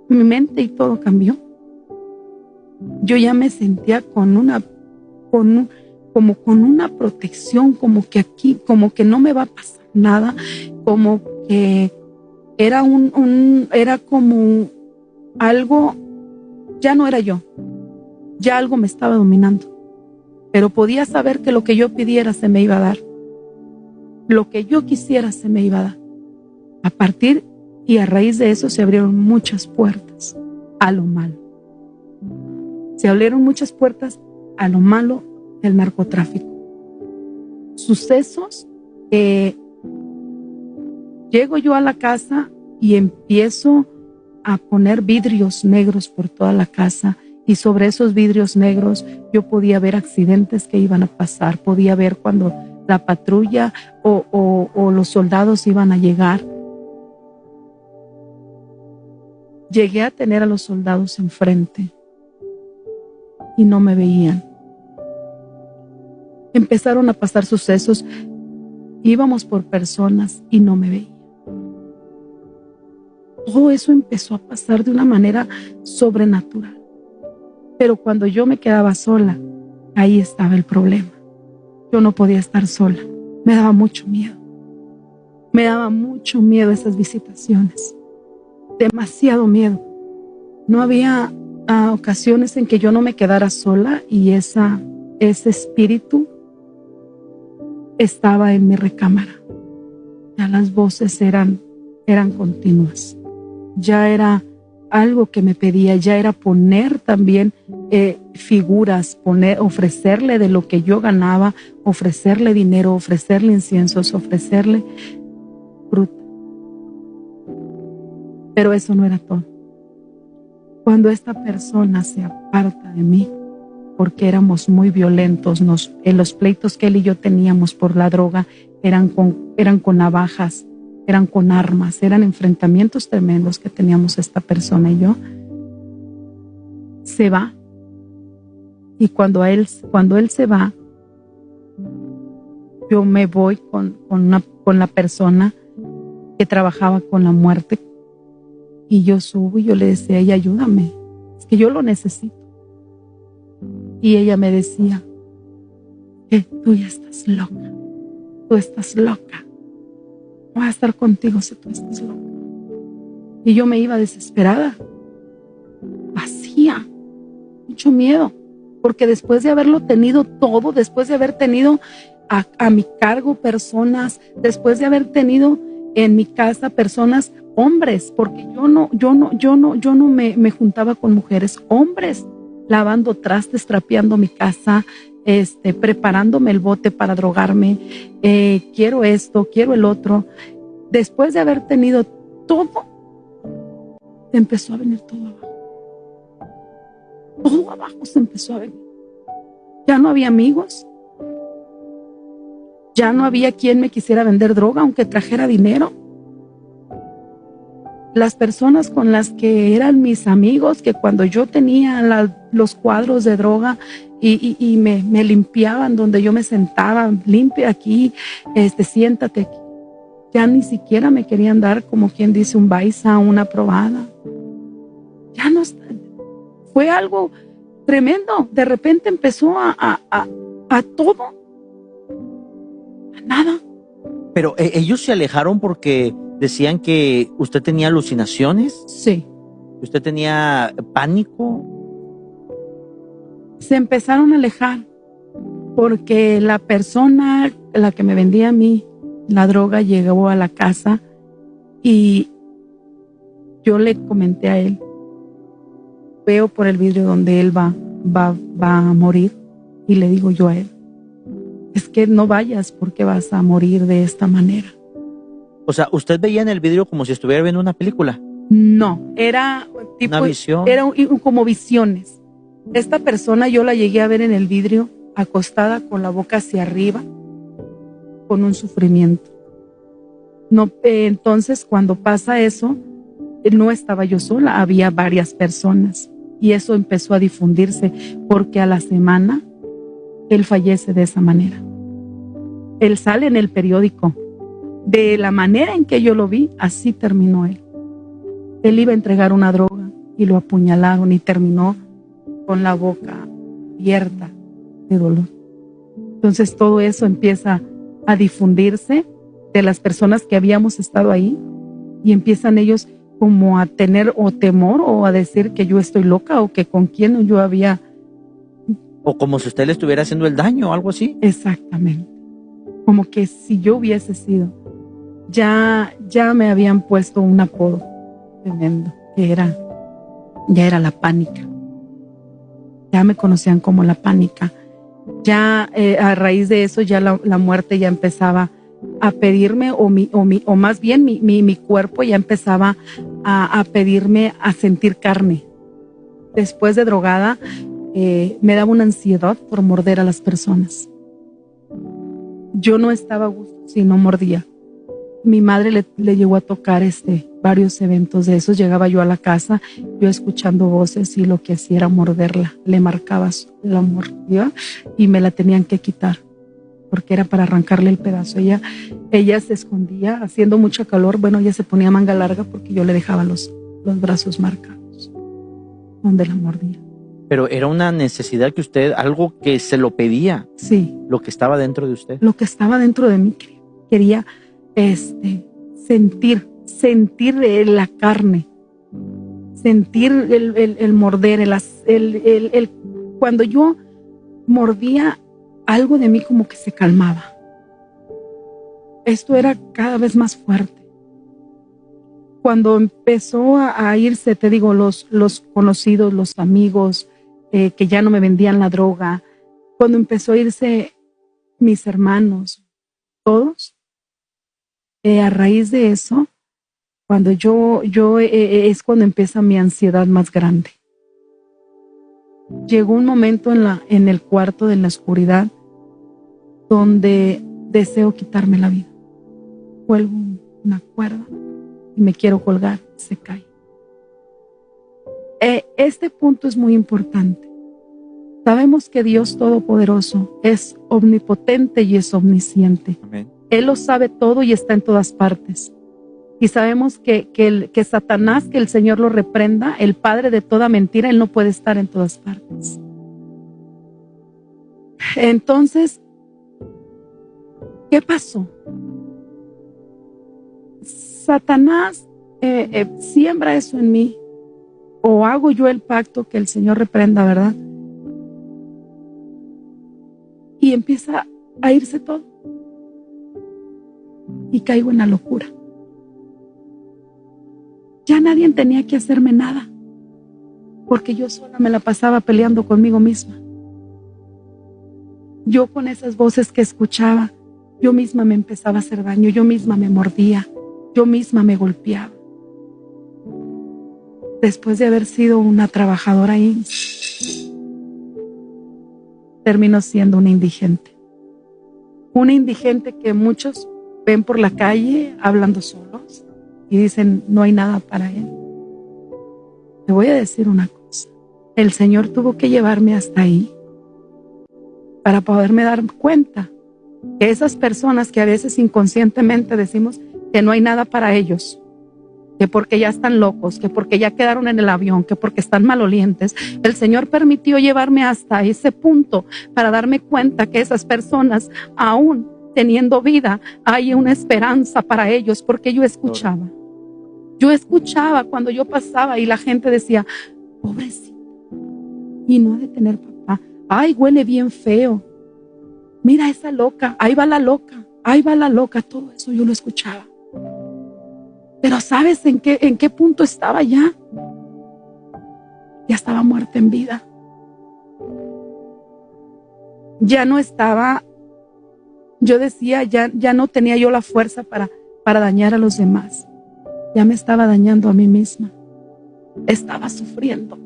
mi mente y todo cambió. Yo ya me sentía con una protección, como que aquí, como que no me va a pasar nada, como que era era como algo, ya no era yo, ya algo me estaba dominando, pero podía saber que lo que yo pidiera se me iba a dar, lo que yo quisiera se me iba a dar. A partir y a raíz de eso se abrieron muchas puertas a lo malo. Se abrieron muchas puertas a lo malo del narcotráfico. Sucesos que llego yo a la casa y empiezo a poner vidrios negros por toda la casa, y sobre esos vidrios negros yo podía ver accidentes que iban a pasar, podía ver cuando la patrulla o los soldados iban a llegar. Llegué a tener a los soldados enfrente y no me veían. Empezaron a pasar sucesos, íbamos por personas y no me veían. Todo eso empezó a pasar de una manera sobrenatural. Pero cuando yo me quedaba sola, ahí estaba el problema. Yo no podía estar sola. Me daba mucho miedo. Me daba mucho miedo esas visitaciones. Demasiado miedo. No había ocasiones en que yo no me quedara sola y ese espíritu estaba en mi recámara. Ya las voces eran continuas. Ya era algo que me pedía, ya era poner también figuras, ofrecerle de lo que yo ganaba, ofrecerle dinero, ofrecerle inciensos, ofrecerle fruta. Pero eso no era todo. Cuando esta persona se aparta de mí, porque éramos muy violentos, en los pleitos que él y yo teníamos por la droga eran con navajas, eran con armas, eran enfrentamientos tremendos que teníamos esta persona y yo. Se va. Y cuando él se va, yo me voy con la persona que trabajaba con la muerte, y yo subo y yo le decía: ella, ayúdame, es que yo lo necesito. Y ella me decía: tú ya estás loca, tú estás loca, no voy a estar contigo si tú estás loca. Y yo me iba desesperada, vacía, mucho miedo, porque después de haberlo tenido todo, después de haber tenido a mi cargo personas, después de haber tenido en mi casa personas, hombres, porque yo no me juntaba con mujeres, hombres, lavando trastes, trapeando mi casa, preparándome el bote para drogarme, quiero esto, quiero el otro. Después de haber tenido todo, empezó a venir todo abajo. Todo abajo se empezó a venir. Ya no había amigos. Ya no había quien me quisiera vender droga, aunque trajera dinero. las personas con las que eran mis amigos, que cuando yo tenía los cuadros de droga y me limpiaban donde yo me sentaba, limpia aquí, siéntate aquí, ya ni siquiera me querían dar, como quien dice, un baisa, una probada. Ya no, fue algo tremendo. De repente empezó a todo, a nada. Pero ellos se alejaron porque decían que usted tenía alucinaciones. Sí. ¿Usted tenía pánico? Se empezaron a alejar porque la persona, la que me vendía a mí la droga, llegó a la casa y yo le comenté a él, veo por el vidrio donde él va a morir, y le digo yo a él, es que no vayas porque vas a morir de esta manera. O sea, ¿usted veía en el vidrio como si estuviera viendo una película? No, era tipo, ¿una visión? Era como visiones. Esta persona yo la llegué a ver en el vidrio, acostada con la boca hacia arriba, con un sufrimiento. No, entonces cuando pasa eso, no estaba yo sola, había varias personas, y eso empezó a difundirse porque a la semana él fallece de esa manera. Él sale en el periódico. De la manera en que yo lo vi, así terminó él. Él iba a entregar una droga y lo apuñalaron y terminó con la boca abierta de dolor. Entonces todo eso empieza a difundirse de las personas que habíamos estado ahí, y empiezan ellos como a tener o temor o a decir que yo estoy loca o que con quién yo había. O como si usted le estuviera haciendo el daño o algo así. Exactamente. Como que si yo hubiese sido. Ya me habían puesto un apodo tremendo, que ya era la pánica. Ya me conocían como la pánica. Ya a raíz de eso, ya la muerte ya empezaba a pedirme, o más bien mi cuerpo ya empezaba a pedirme a sentir carne. Después de drogada, me daba una ansiedad por morder a las personas. Yo no estaba a gusto si no mordía. Mi madre le llegó a tocar varios eventos de esos. Llegaba yo a la casa, yo escuchando voces, y lo que hacía era morderla. Le marcaba, la mordía y me la tenían que quitar porque era para arrancarle el pedazo. Ella se escondía, haciendo mucho calor. Bueno, ella se ponía manga larga porque yo le dejaba los brazos marcados donde la mordía. Pero era una necesidad que usted, algo que se lo pedía. Sí. Lo que estaba dentro de usted. Lo que estaba dentro de mí. Quería sentir la carne, sentir el morder, cuando yo mordía, algo de mí como que se calmaba. Esto era cada vez más fuerte. Cuando empezó a irse, te digo, los conocidos, los amigos, que ya no me vendían la droga, cuando empezó a irse mis hermanos, todos, a raíz de eso, cuando es cuando empieza mi ansiedad más grande. Llegó un momento en el cuarto, de la oscuridad, donde deseo quitarme la vida. Cuelgo una cuerda y me quiero colgar, se cae. Este punto es muy importante. Sabemos que Dios Todopoderoso es omnipotente y es omnisciente. Amén. Él lo sabe todo y está en todas partes. Y sabemos que Satanás, que el Señor lo reprenda, el padre de toda mentira, él no puede estar en todas partes. Entonces, ¿qué pasó? Satanás siembra eso en mí, o hago yo el pacto, que el Señor reprenda, ¿verdad? Y empieza a irse todo. Y caigo en la locura. Ya nadie tenía que hacerme nada, porque yo sola me la pasaba peleando conmigo misma. Yo, con esas voces que escuchaba, yo misma me empezaba a hacer daño, yo misma me mordía, yo misma me golpeaba. Después de haber sido una trabajadora ahí, termino siendo una indigente. Una indigente que muchos ven por la calle hablando solos, y dicen, no hay nada para él. Te voy a decir una cosa. El Señor tuvo que llevarme hasta ahí para poderme dar cuenta que esas personas que a veces inconscientemente decimos que no hay nada para ellos, que porque ya están locos, que porque ya quedaron en el avión, que porque están malolientes, el Señor permitió llevarme hasta ese punto para darme cuenta que esas personas, aún teniendo vida, hay una esperanza para ellos, porque yo escuchaba cuando yo pasaba y la gente decía, pobrecita, y no ha de tener papá, ay, huele bien feo, mira esa loca, ahí va la loca, todo eso yo lo escuchaba. Pero ¿sabes en qué punto estaba ya? Ya estaba muerta en vida. Ya no estaba, yo decía, ya no tenía yo la fuerza para dañar a los demás. Ya me estaba dañando a mí misma. Estaba sufriendo.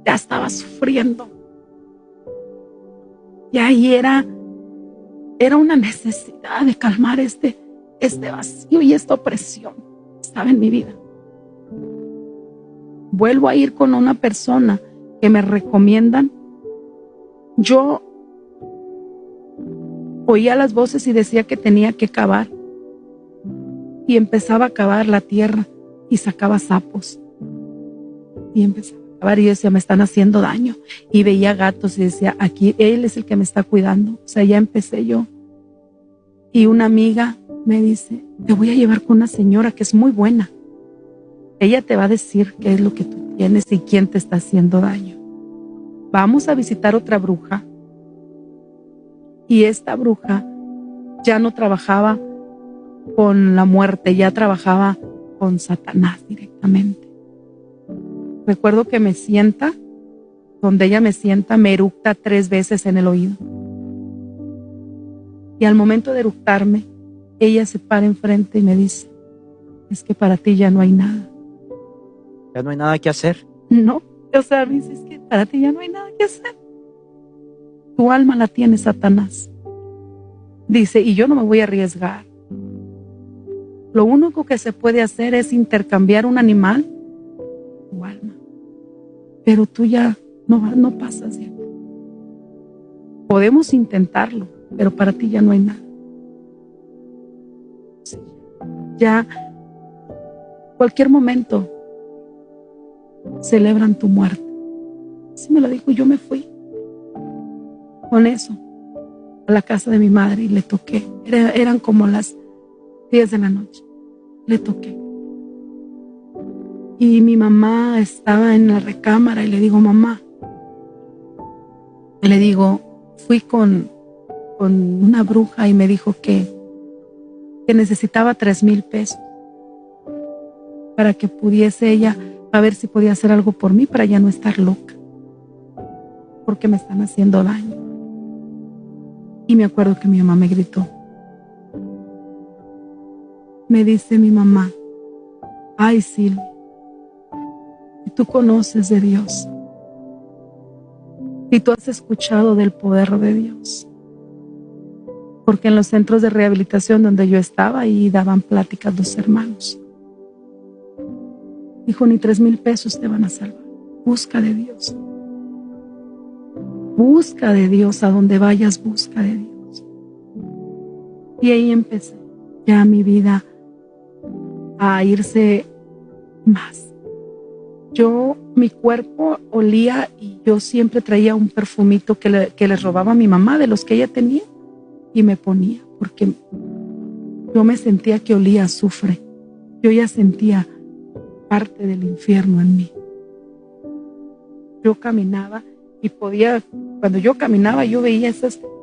Ya estaba sufriendo. Y ahí era una necesidad de calmar este vacío y esta opresión estaba en mi vida. Vuelvo a ir con una persona que me recomiendan. Yo oía las voces y decía que tenía que cavar, y empezaba a cavar la tierra y sacaba sapos y empezaba a cavar, y yo decía, me están haciendo daño, y veía gatos y decía, aquí él es el que me está cuidando. O sea, ya empecé yo. Y una amiga me dice, te voy a llevar con una señora que es muy buena. Ella te va a decir qué es lo que tú tienes y quién te está haciendo daño. Vamos a visitar otra bruja. Y esta bruja ya no trabajaba con la muerte, ya trabajaba con Satanás directamente. Recuerdo que me sienta, donde ella me sienta, me eructa 3 veces en el oído. Y al momento de eructarme, ella se para enfrente y me dice, es que para ti ya no hay nada. Ya no hay nada que hacer. No, o sea, me dice, es que para ti ya no hay nada que hacer. Tu alma la tiene Satanás. Dice, y yo no me voy a arriesgar. Lo único que se puede hacer es intercambiar un animal, tu alma. Pero tú ya no pasas de aquí. Podemos intentarlo, pero para ti ya no hay nada. Sí. Ya cualquier momento celebran tu muerte. Así me lo dijo, yo me fui con eso a la casa de mi madre y le toqué. Eran como las 10 de la noche. Le toqué. Y mi mamá estaba en la recámara y le digo, mamá. Y le digo, fui con una bruja y me dijo que necesitaba 3,000 pesos para que pudiese ella, a ver si podía hacer algo por mí para ya no estar loca, porque me están haciendo daño. Y me acuerdo que mi mamá me gritó. Me dice mi mamá, ay Silvia, y tú conoces de Dios, y tú has escuchado del poder de Dios, porque en los centros de rehabilitación donde yo estaba, ahí daban pláticas los hermanos. Dijo, ni 3,000 pesos te van a salvar. Busca de Dios. Busca de Dios, a donde vayas, busca de Dios. Y ahí empecé ya mi vida a irse más. Mi cuerpo olía y yo siempre traía un perfumito que le robaba a mi mamá de los que ella tenía y me ponía, porque yo me sentía que olía a azufre. Yo ya sentía parte del infierno en mí. Yo caminaba y cuando yo caminaba yo veía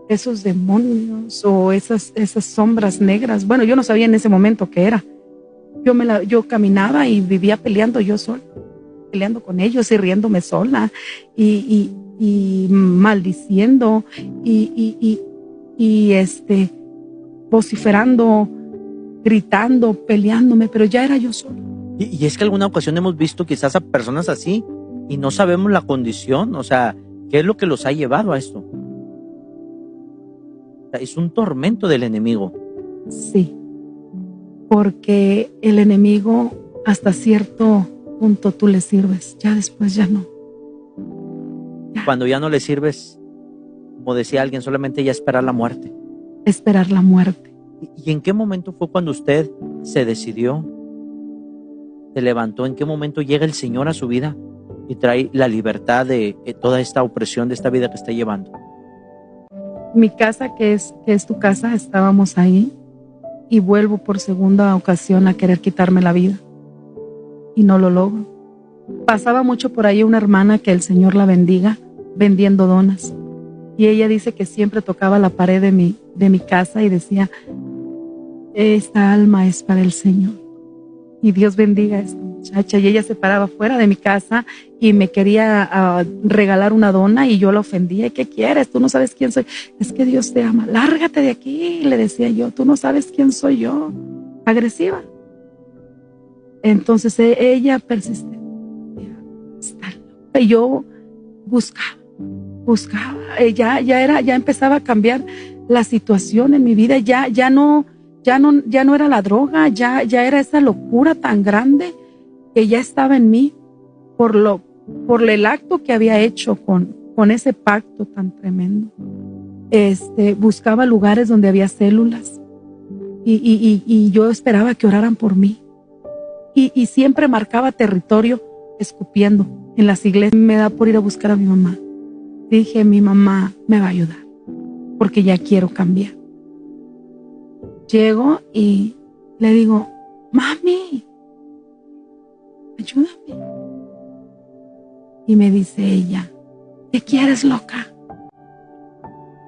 esos demonios o esas sombras negras. Bueno, yo no sabía en ese momento qué era. Yo caminaba y vivía peleando yo sola, peleando con ellos y riéndome sola y maldiciendo y vociferando, gritando, peleándome, pero ya era yo sola. Y es que alguna ocasión hemos visto quizás a personas así y no sabemos la condición, o sea, ¿qué es lo que los ha llevado a esto? O sea, es un tormento del enemigo. Sí. porque el enemigo hasta cierto punto tú le sirves, ya después ya no. Cuando ya no le sirves, como decía alguien, solamente ya esperar la muerte. Esperar la muerte. ¿Y en qué momento fue cuando usted se decidió, se levantó? ¿En qué momento llega el Señor a su vida y trae la libertad de toda esta opresión de esta vida que está llevando? Mi casa, que es tu casa, estábamos ahí y vuelvo por segunda ocasión a querer quitarme la vida y no lo logro. Pasaba mucho por ahí una hermana, que el Señor la bendiga, vendiendo donas, y ella dice que siempre tocaba la pared de mi casa y decía: esta alma es para el Señor, y Dios bendiga a esta muchacha. Y ella se paraba fuera de mi casa y me quería regalar una dona, y yo la ofendía: ¿qué quieres? Tú no sabes quién soy. Es que Dios te ama, lárgate de aquí, le decía yo, tú no sabes quién soy yo. Agresiva. Entonces ella persistía, y yo buscaba, ya empezaba a cambiar la situación en mi vida. Ya no era la droga, ya era esa locura tan grande que ya estaba en mí por el acto que había hecho con ese pacto tan tremendo. Buscaba lugares donde había células y yo esperaba que oraran por mí, y siempre marcaba territorio escupiendo en las iglesias. Me da por ir a buscar a mi mamá. Dije: mi mamá me va a ayudar porque ya quiero cambiar. Llego y le digo: mami, ayúdame. Y me dice ella: ¿qué quieres, loca?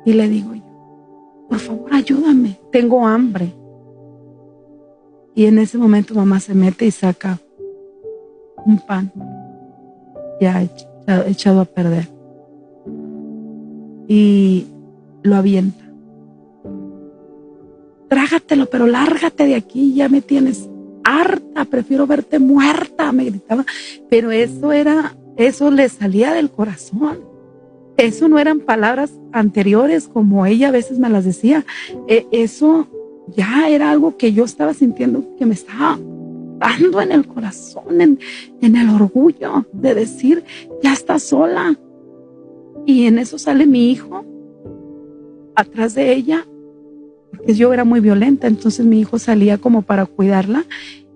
Y le digo yo: por favor, ayúdame, tengo hambre. Y en ese momento mamá se mete y saca un pan ya echado a perder y lo avienta. Trágatelo, pero lárgate de aquí, ya me tienes harta, prefiero verte muerta, me gritaba. Pero eso le salía del corazón. Eso no eran palabras anteriores como ella a veces me las decía. Eso ya era algo que yo estaba sintiendo, que me estaba dando en el corazón, en el orgullo de decir: ya estás sola. Y en eso sale mi hijo atrás de ella, porque yo era muy violenta. Entonces mi hijo salía como para cuidarla,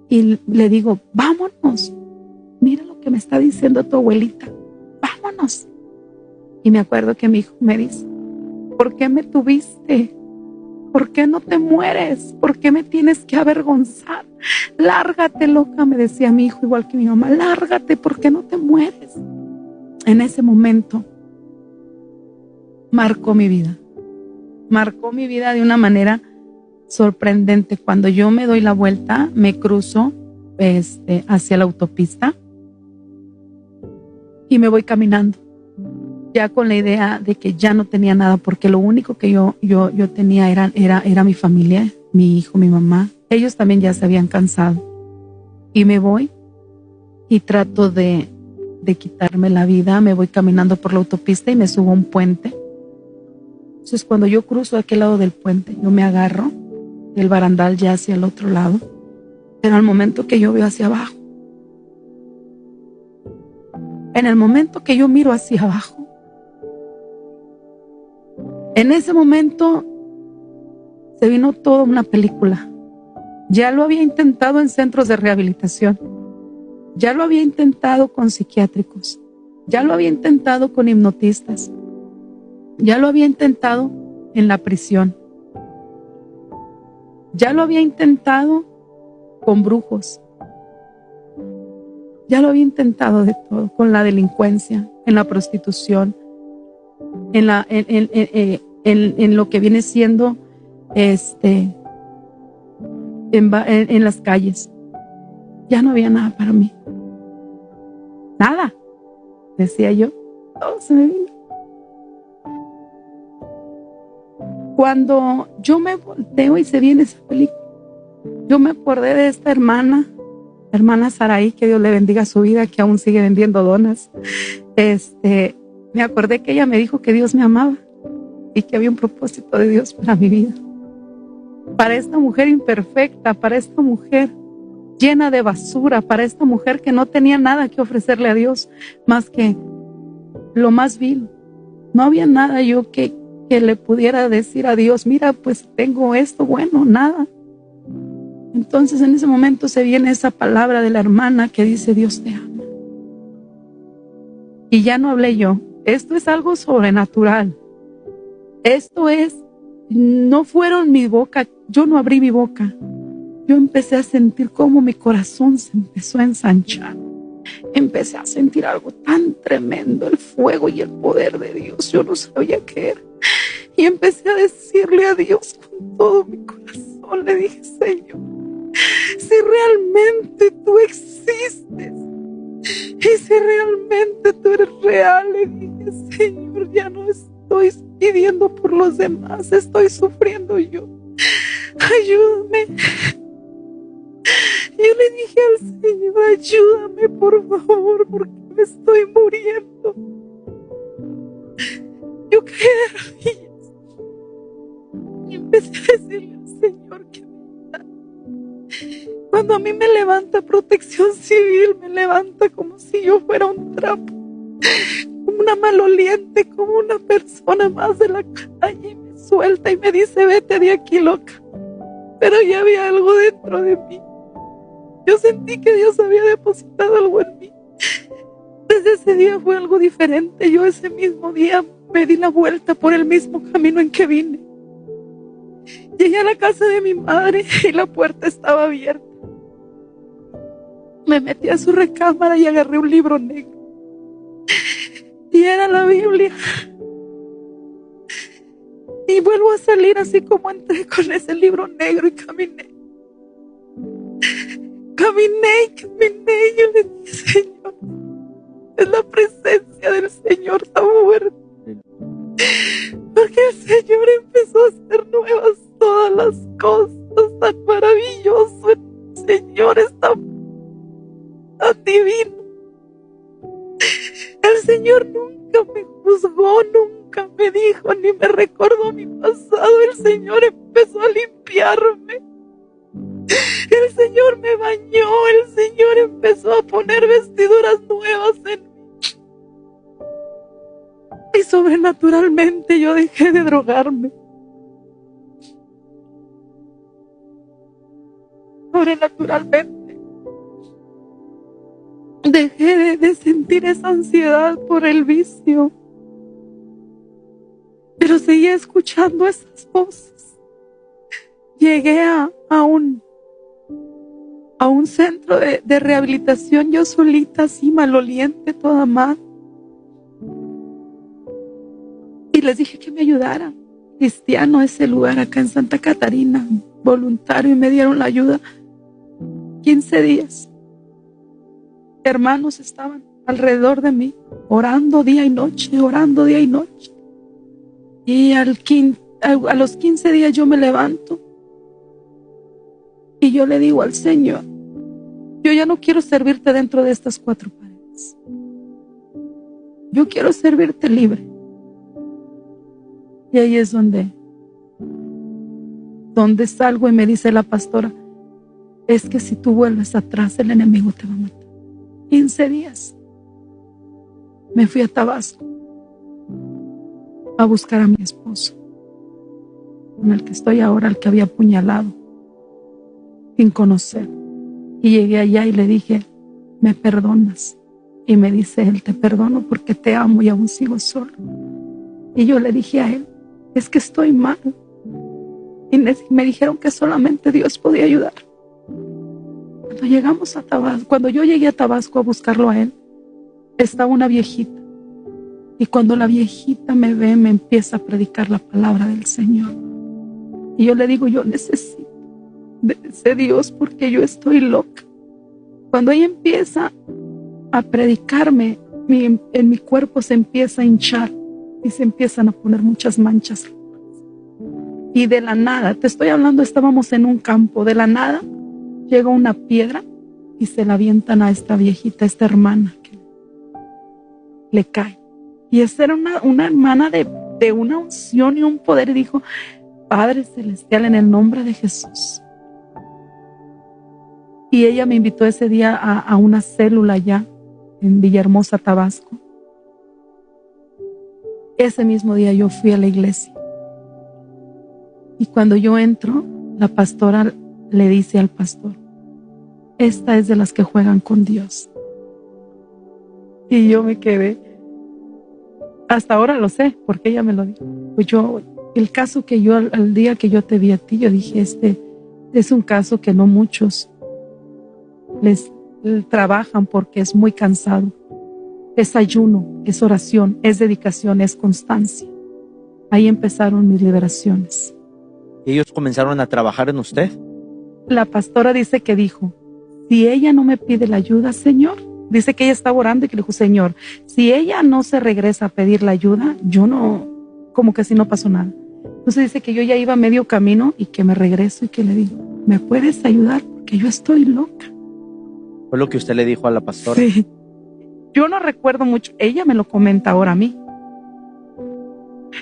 y le digo: vámonos, mira lo que me está diciendo tu abuelita, vámonos. Y me acuerdo que mi hijo me dice: ¿por qué me tuviste? ¿Por qué no te mueres? ¿Por qué me tienes que avergonzar? Lárgate, loca, me decía mi hijo, igual que mi mamá: lárgate, ¿por qué no te mueres? En ese momento marcó mi vida de una manera sorprendente. Cuando yo me doy la vuelta, me cruzo hacia la autopista y me voy caminando, ya con la idea de que ya no tenía nada, porque lo único que yo tenía era mi familia, mi hijo, mi mamá. Ellos también ya se habían cansado. Y me voy y trato de quitarme la vida. Me voy caminando por la autopista y me subo a un puente. Entonces, cuando yo cruzo a aquel lado del puente, yo me agarro del barandal ya hacia el otro lado, pero al momento que yo veo hacia abajo, en el momento que yo miro hacia abajo, en ese momento se vino toda una película. Ya lo había intentado en centros de rehabilitación, ya lo había intentado con psiquiátricos, ya lo había intentado con hipnotistas, ya lo había intentado en la prisión, ya lo había intentado con brujos, ya lo había intentado de todo, con la delincuencia, en la prostitución, en lo que viene siendo en las calles. Ya no había nada para mí. Nada, decía yo. Todo se me vino. Cuando yo me volteo y se viene esa película, yo me acordé de esta hermana Saraí, que Dios le bendiga su vida, que aún sigue vendiendo donas. Me acordé que ella me dijo que Dios me amaba y que había un propósito de Dios para mi vida. para esta mujer imperfecta, para esta mujer llena de basura, para esta mujer que no tenía nada que ofrecerle a Dios más que lo más vil. No había nada yo que le pudiera decir a Dios, mira, pues tengo esto, bueno, nada. Entonces en ese momento se viene esa palabra de la hermana que dice, Dios te ama. Y ya no hablé yo. Esto es algo sobrenatural. Esto es, no fueron mi boca, yo no abrí mi boca. Yo empecé a sentir cómo mi corazón se empezó a ensanchar. Empecé a sentir algo tan tremendo, el fuego y el poder de Dios. Yo no sabía qué era. Y empecé a decirle a Dios con todo mi corazón. Le dije, Señor, si realmente tú existes y si realmente tú eres real, le dije, Señor, ya no estoy pidiendo por los demás, estoy sufriendo yo. Ayúdame. Yo le dije al Señor, ayúdame por favor, porque me estoy muriendo. Yo caí de rodillas y empecé a decirle al Señor que cuando a mí me levanta Protección Civil, me levanta como si yo fuera un trapo, como una maloliente, como una persona más de la calle, y me suelta y me dice, vete de aquí, loca. Pero ya había algo dentro de mí. Yo sentí que Dios había depositado algo en mí. Desde ese día fue algo diferente. Yo ese mismo día me di la vuelta por el mismo camino en que vine. Llegué a la casa de mi madre y la puerta estaba abierta. Me metí a su recámara y agarré un libro negro. Y era la Biblia. Y vuelvo a salir así como entré con ese libro negro y caminé. Y yo le dije, Señor, es la presencia del Señor tan fuerte. Porque el Señor empezó a hacer nuevas todas las cosas, tan maravilloso. El Señor es tan divino. El Señor nunca me juzgó, nunca me dijo ni me recordó mi pasado. El Señor empezó a limpiarme. El Señor me bañó, el Señor empezó a poner vestiduras nuevas en mí. Y sobrenaturalmente yo dejé de drogarme. Sobrenaturalmente dejé de sentir esa ansiedad por el vicio. Pero seguía escuchando esas voces. Llegué a un centro de rehabilitación, yo solita, así maloliente, toda mal. Y les dije que me ayudaran. Cristiano, ese lugar acá en Santa Catarina, voluntario, y me dieron la ayuda. 15 días. Hermanos estaban alrededor de mí, orando día y noche, orando día y noche. Y a los 15 días yo me levanto. Y yo le digo al Señor, yo ya no quiero servirte dentro de estas 4 paredes. Yo quiero servirte libre. Y ahí es donde salgo y me dice la pastora, es que si tú vuelves atrás, el enemigo te va a matar. 15 días. Me fui a Tabasco a buscar a mi esposo, con el que estoy ahora, el que había apuñalado sin conocer. Y llegué allá y le dije, ¿me perdonas? Y me dice él, te perdono porque te amo y aún sigo solo. Y yo le dije a él, es que estoy mal. Y me dijeron que solamente Dios podía ayudar. Cuando yo llegué a Tabasco a buscarlo a él, estaba una viejita. Y cuando la viejita me ve, me empieza a predicar la palabra del Señor. Y yo le digo, yo necesito de ese Dios porque yo estoy loca. Cuando ella empieza a predicarme, en mi cuerpo se empieza a hinchar y se empiezan a poner muchas manchas. Y de la nada, te estoy hablando, estábamos en un campo, de la nada llega una piedra y se la avientan a esta viejita, a esta hermana, que le cae. Y esa era una hermana de una unción y un poder. Y dijo, Padre Celestial, en el nombre de Jesús. Y ella me invitó ese día a una célula allá en Villahermosa, Tabasco. Ese mismo día yo fui a la iglesia. Y cuando yo entro, la pastora le dice al pastor: esta es de las que juegan con Dios. Y yo me quedé. Hasta ahora lo sé, porque ella me lo dijo. Pues yo, el caso que yo, al día que yo te vi a ti, yo dije, este es un caso que no muchos les trabajan porque es muy cansado. Es ayuno, es oración, es dedicación, es constancia. Ahí empezaron mis liberaciones. ¿Ellos comenzaron a trabajar en usted? La pastora dice que dijo, si ella no me pide la ayuda, Señor, dice que ella estaba orando y que le dijo, Señor, si ella no se regresa a pedir la ayuda, yo no, como que si no pasó nada. Entonces dice que yo ya iba a medio camino y que me regreso y que le digo, ¿me puedes ayudar? Porque yo estoy loca. ¿Fue lo que usted le dijo a la pastora? Sí. Yo no recuerdo mucho, ella me lo comenta ahora a mí.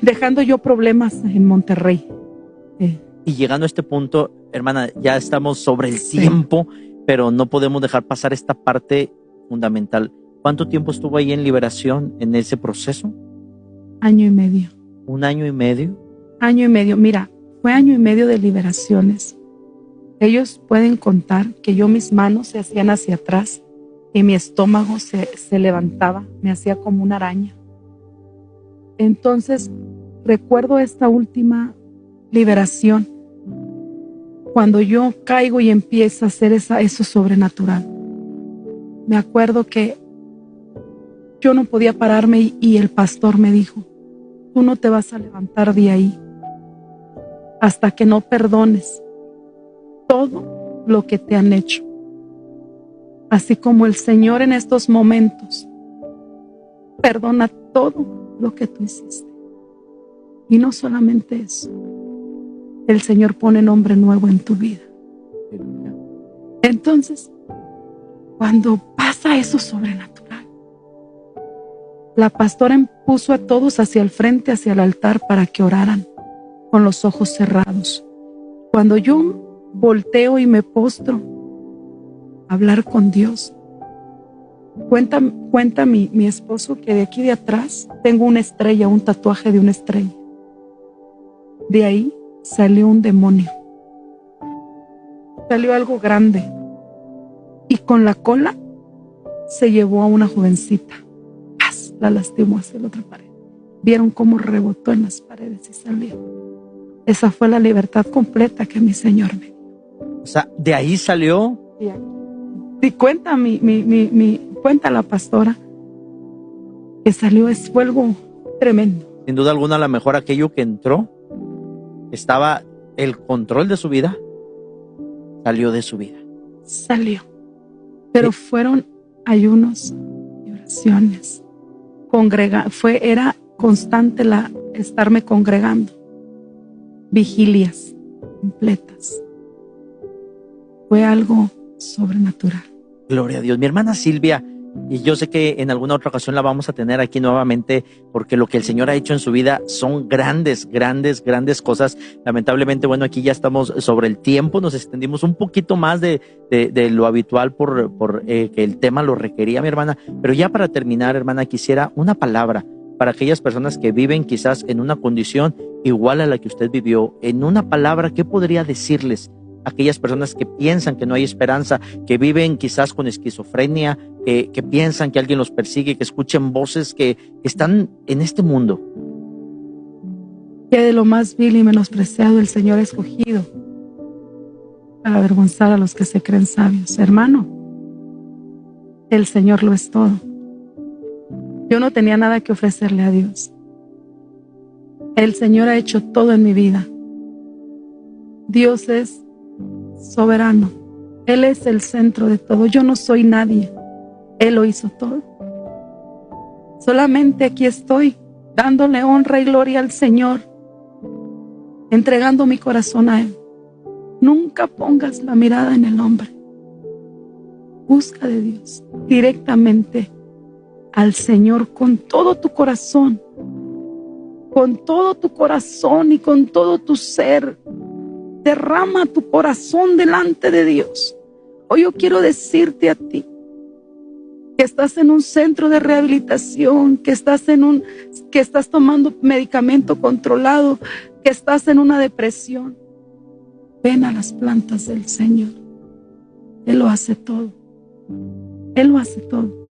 Dejando yo problemas en Monterrey. Y llegando a este punto, hermana, ya estamos sobre el tiempo, pero no podemos dejar pasar esta parte fundamental. ¿Cuánto tiempo estuvo ahí en liberación, en ese proceso? 1 año y medio. 1 año y medio. Año y medio, mira, fue 1 año y medio de liberaciones. Ellos pueden contar que yo mis manos se hacían hacia atrás y mi estómago se levantaba, me hacía como una araña. Entonces, recuerdo esta última liberación, cuando yo caigo y empiezo a hacer eso sobrenatural. Me acuerdo que yo no podía pararme y el pastor me dijo, tú no te vas a levantar de ahí hasta que no perdones todo lo que te han hecho. Así como el Señor en estos momentos perdona todo lo que tú hiciste. Y no solamente eso, el Señor pone nombre nuevo en tu vida. Entonces, cuando pasa eso sobrenatural, la pastora puso a todos hacia el frente, hacia el altar, para que oraran con los ojos cerrados. Cuando yo volteo y me postro a hablar con Dios, cuenta mi esposo que de aquí de atrás tengo una estrella, un tatuaje de una estrella. De ahí salió un demonio. Salió algo grande. Y con la cola se llevó a una jovencita. ¡Paz! La lastimó hacia la otra pared. Vieron cómo rebotó en las paredes y salió. Esa fue la libertad completa que mi Señor me dio. O sea, de ahí salió. Y cuenta cuenta la pastora que salió, fue algo tremendo. Sin duda alguna, a lo mejor aquello que entró, estaba el control de su vida, salió de su vida. Salió. Pero fueron ayunos y oraciones. Era constante estarme congregando. Vigilias completas. Fue algo sobrenatural. Gloria a Dios. Mi hermana Silvia, y yo sé que en alguna otra ocasión la vamos a tener aquí nuevamente, porque lo que el Señor ha hecho en su vida son grandes cosas. Lamentablemente, bueno, aquí ya estamos sobre el tiempo, nos extendimos un poquito más de lo habitual por que el tema lo requería, mi hermana. Pero ya para terminar, hermana, quisiera una palabra para aquellas personas que viven quizás en una condición igual a la que usted vivió. En una palabra, ¿qué podría decirles? Aquellas personas que piensan que no hay esperanza, que viven quizás con esquizofrenia, que piensan que alguien los persigue, que escuchen voces que están en este mundo. Que de lo más vil y menospreciado el Señor ha escogido para avergonzar a los que se creen sabios. Hermano, el Señor lo es todo. Yo no tenía nada que ofrecerle a Dios. El Señor ha hecho todo en mi vida. Dios es soberano. Él es el centro de todo. Yo no soy nadie. Él lo hizo todo. Solamente aquí estoy, dándole honra y gloria al Señor, entregando mi corazón a Él. Nunca pongas la mirada en el hombre. Busca de Dios directamente al Señor con todo tu corazón. con todo tu corazón y con todo tu ser. Derrama tu corazón delante de Dios. Hoy yo quiero decirte a ti que estás en un centro de rehabilitación, que estás tomando medicamento controlado, que estás en una depresión. Ven a las plantas del Señor. Él lo hace todo. Él lo hace todo.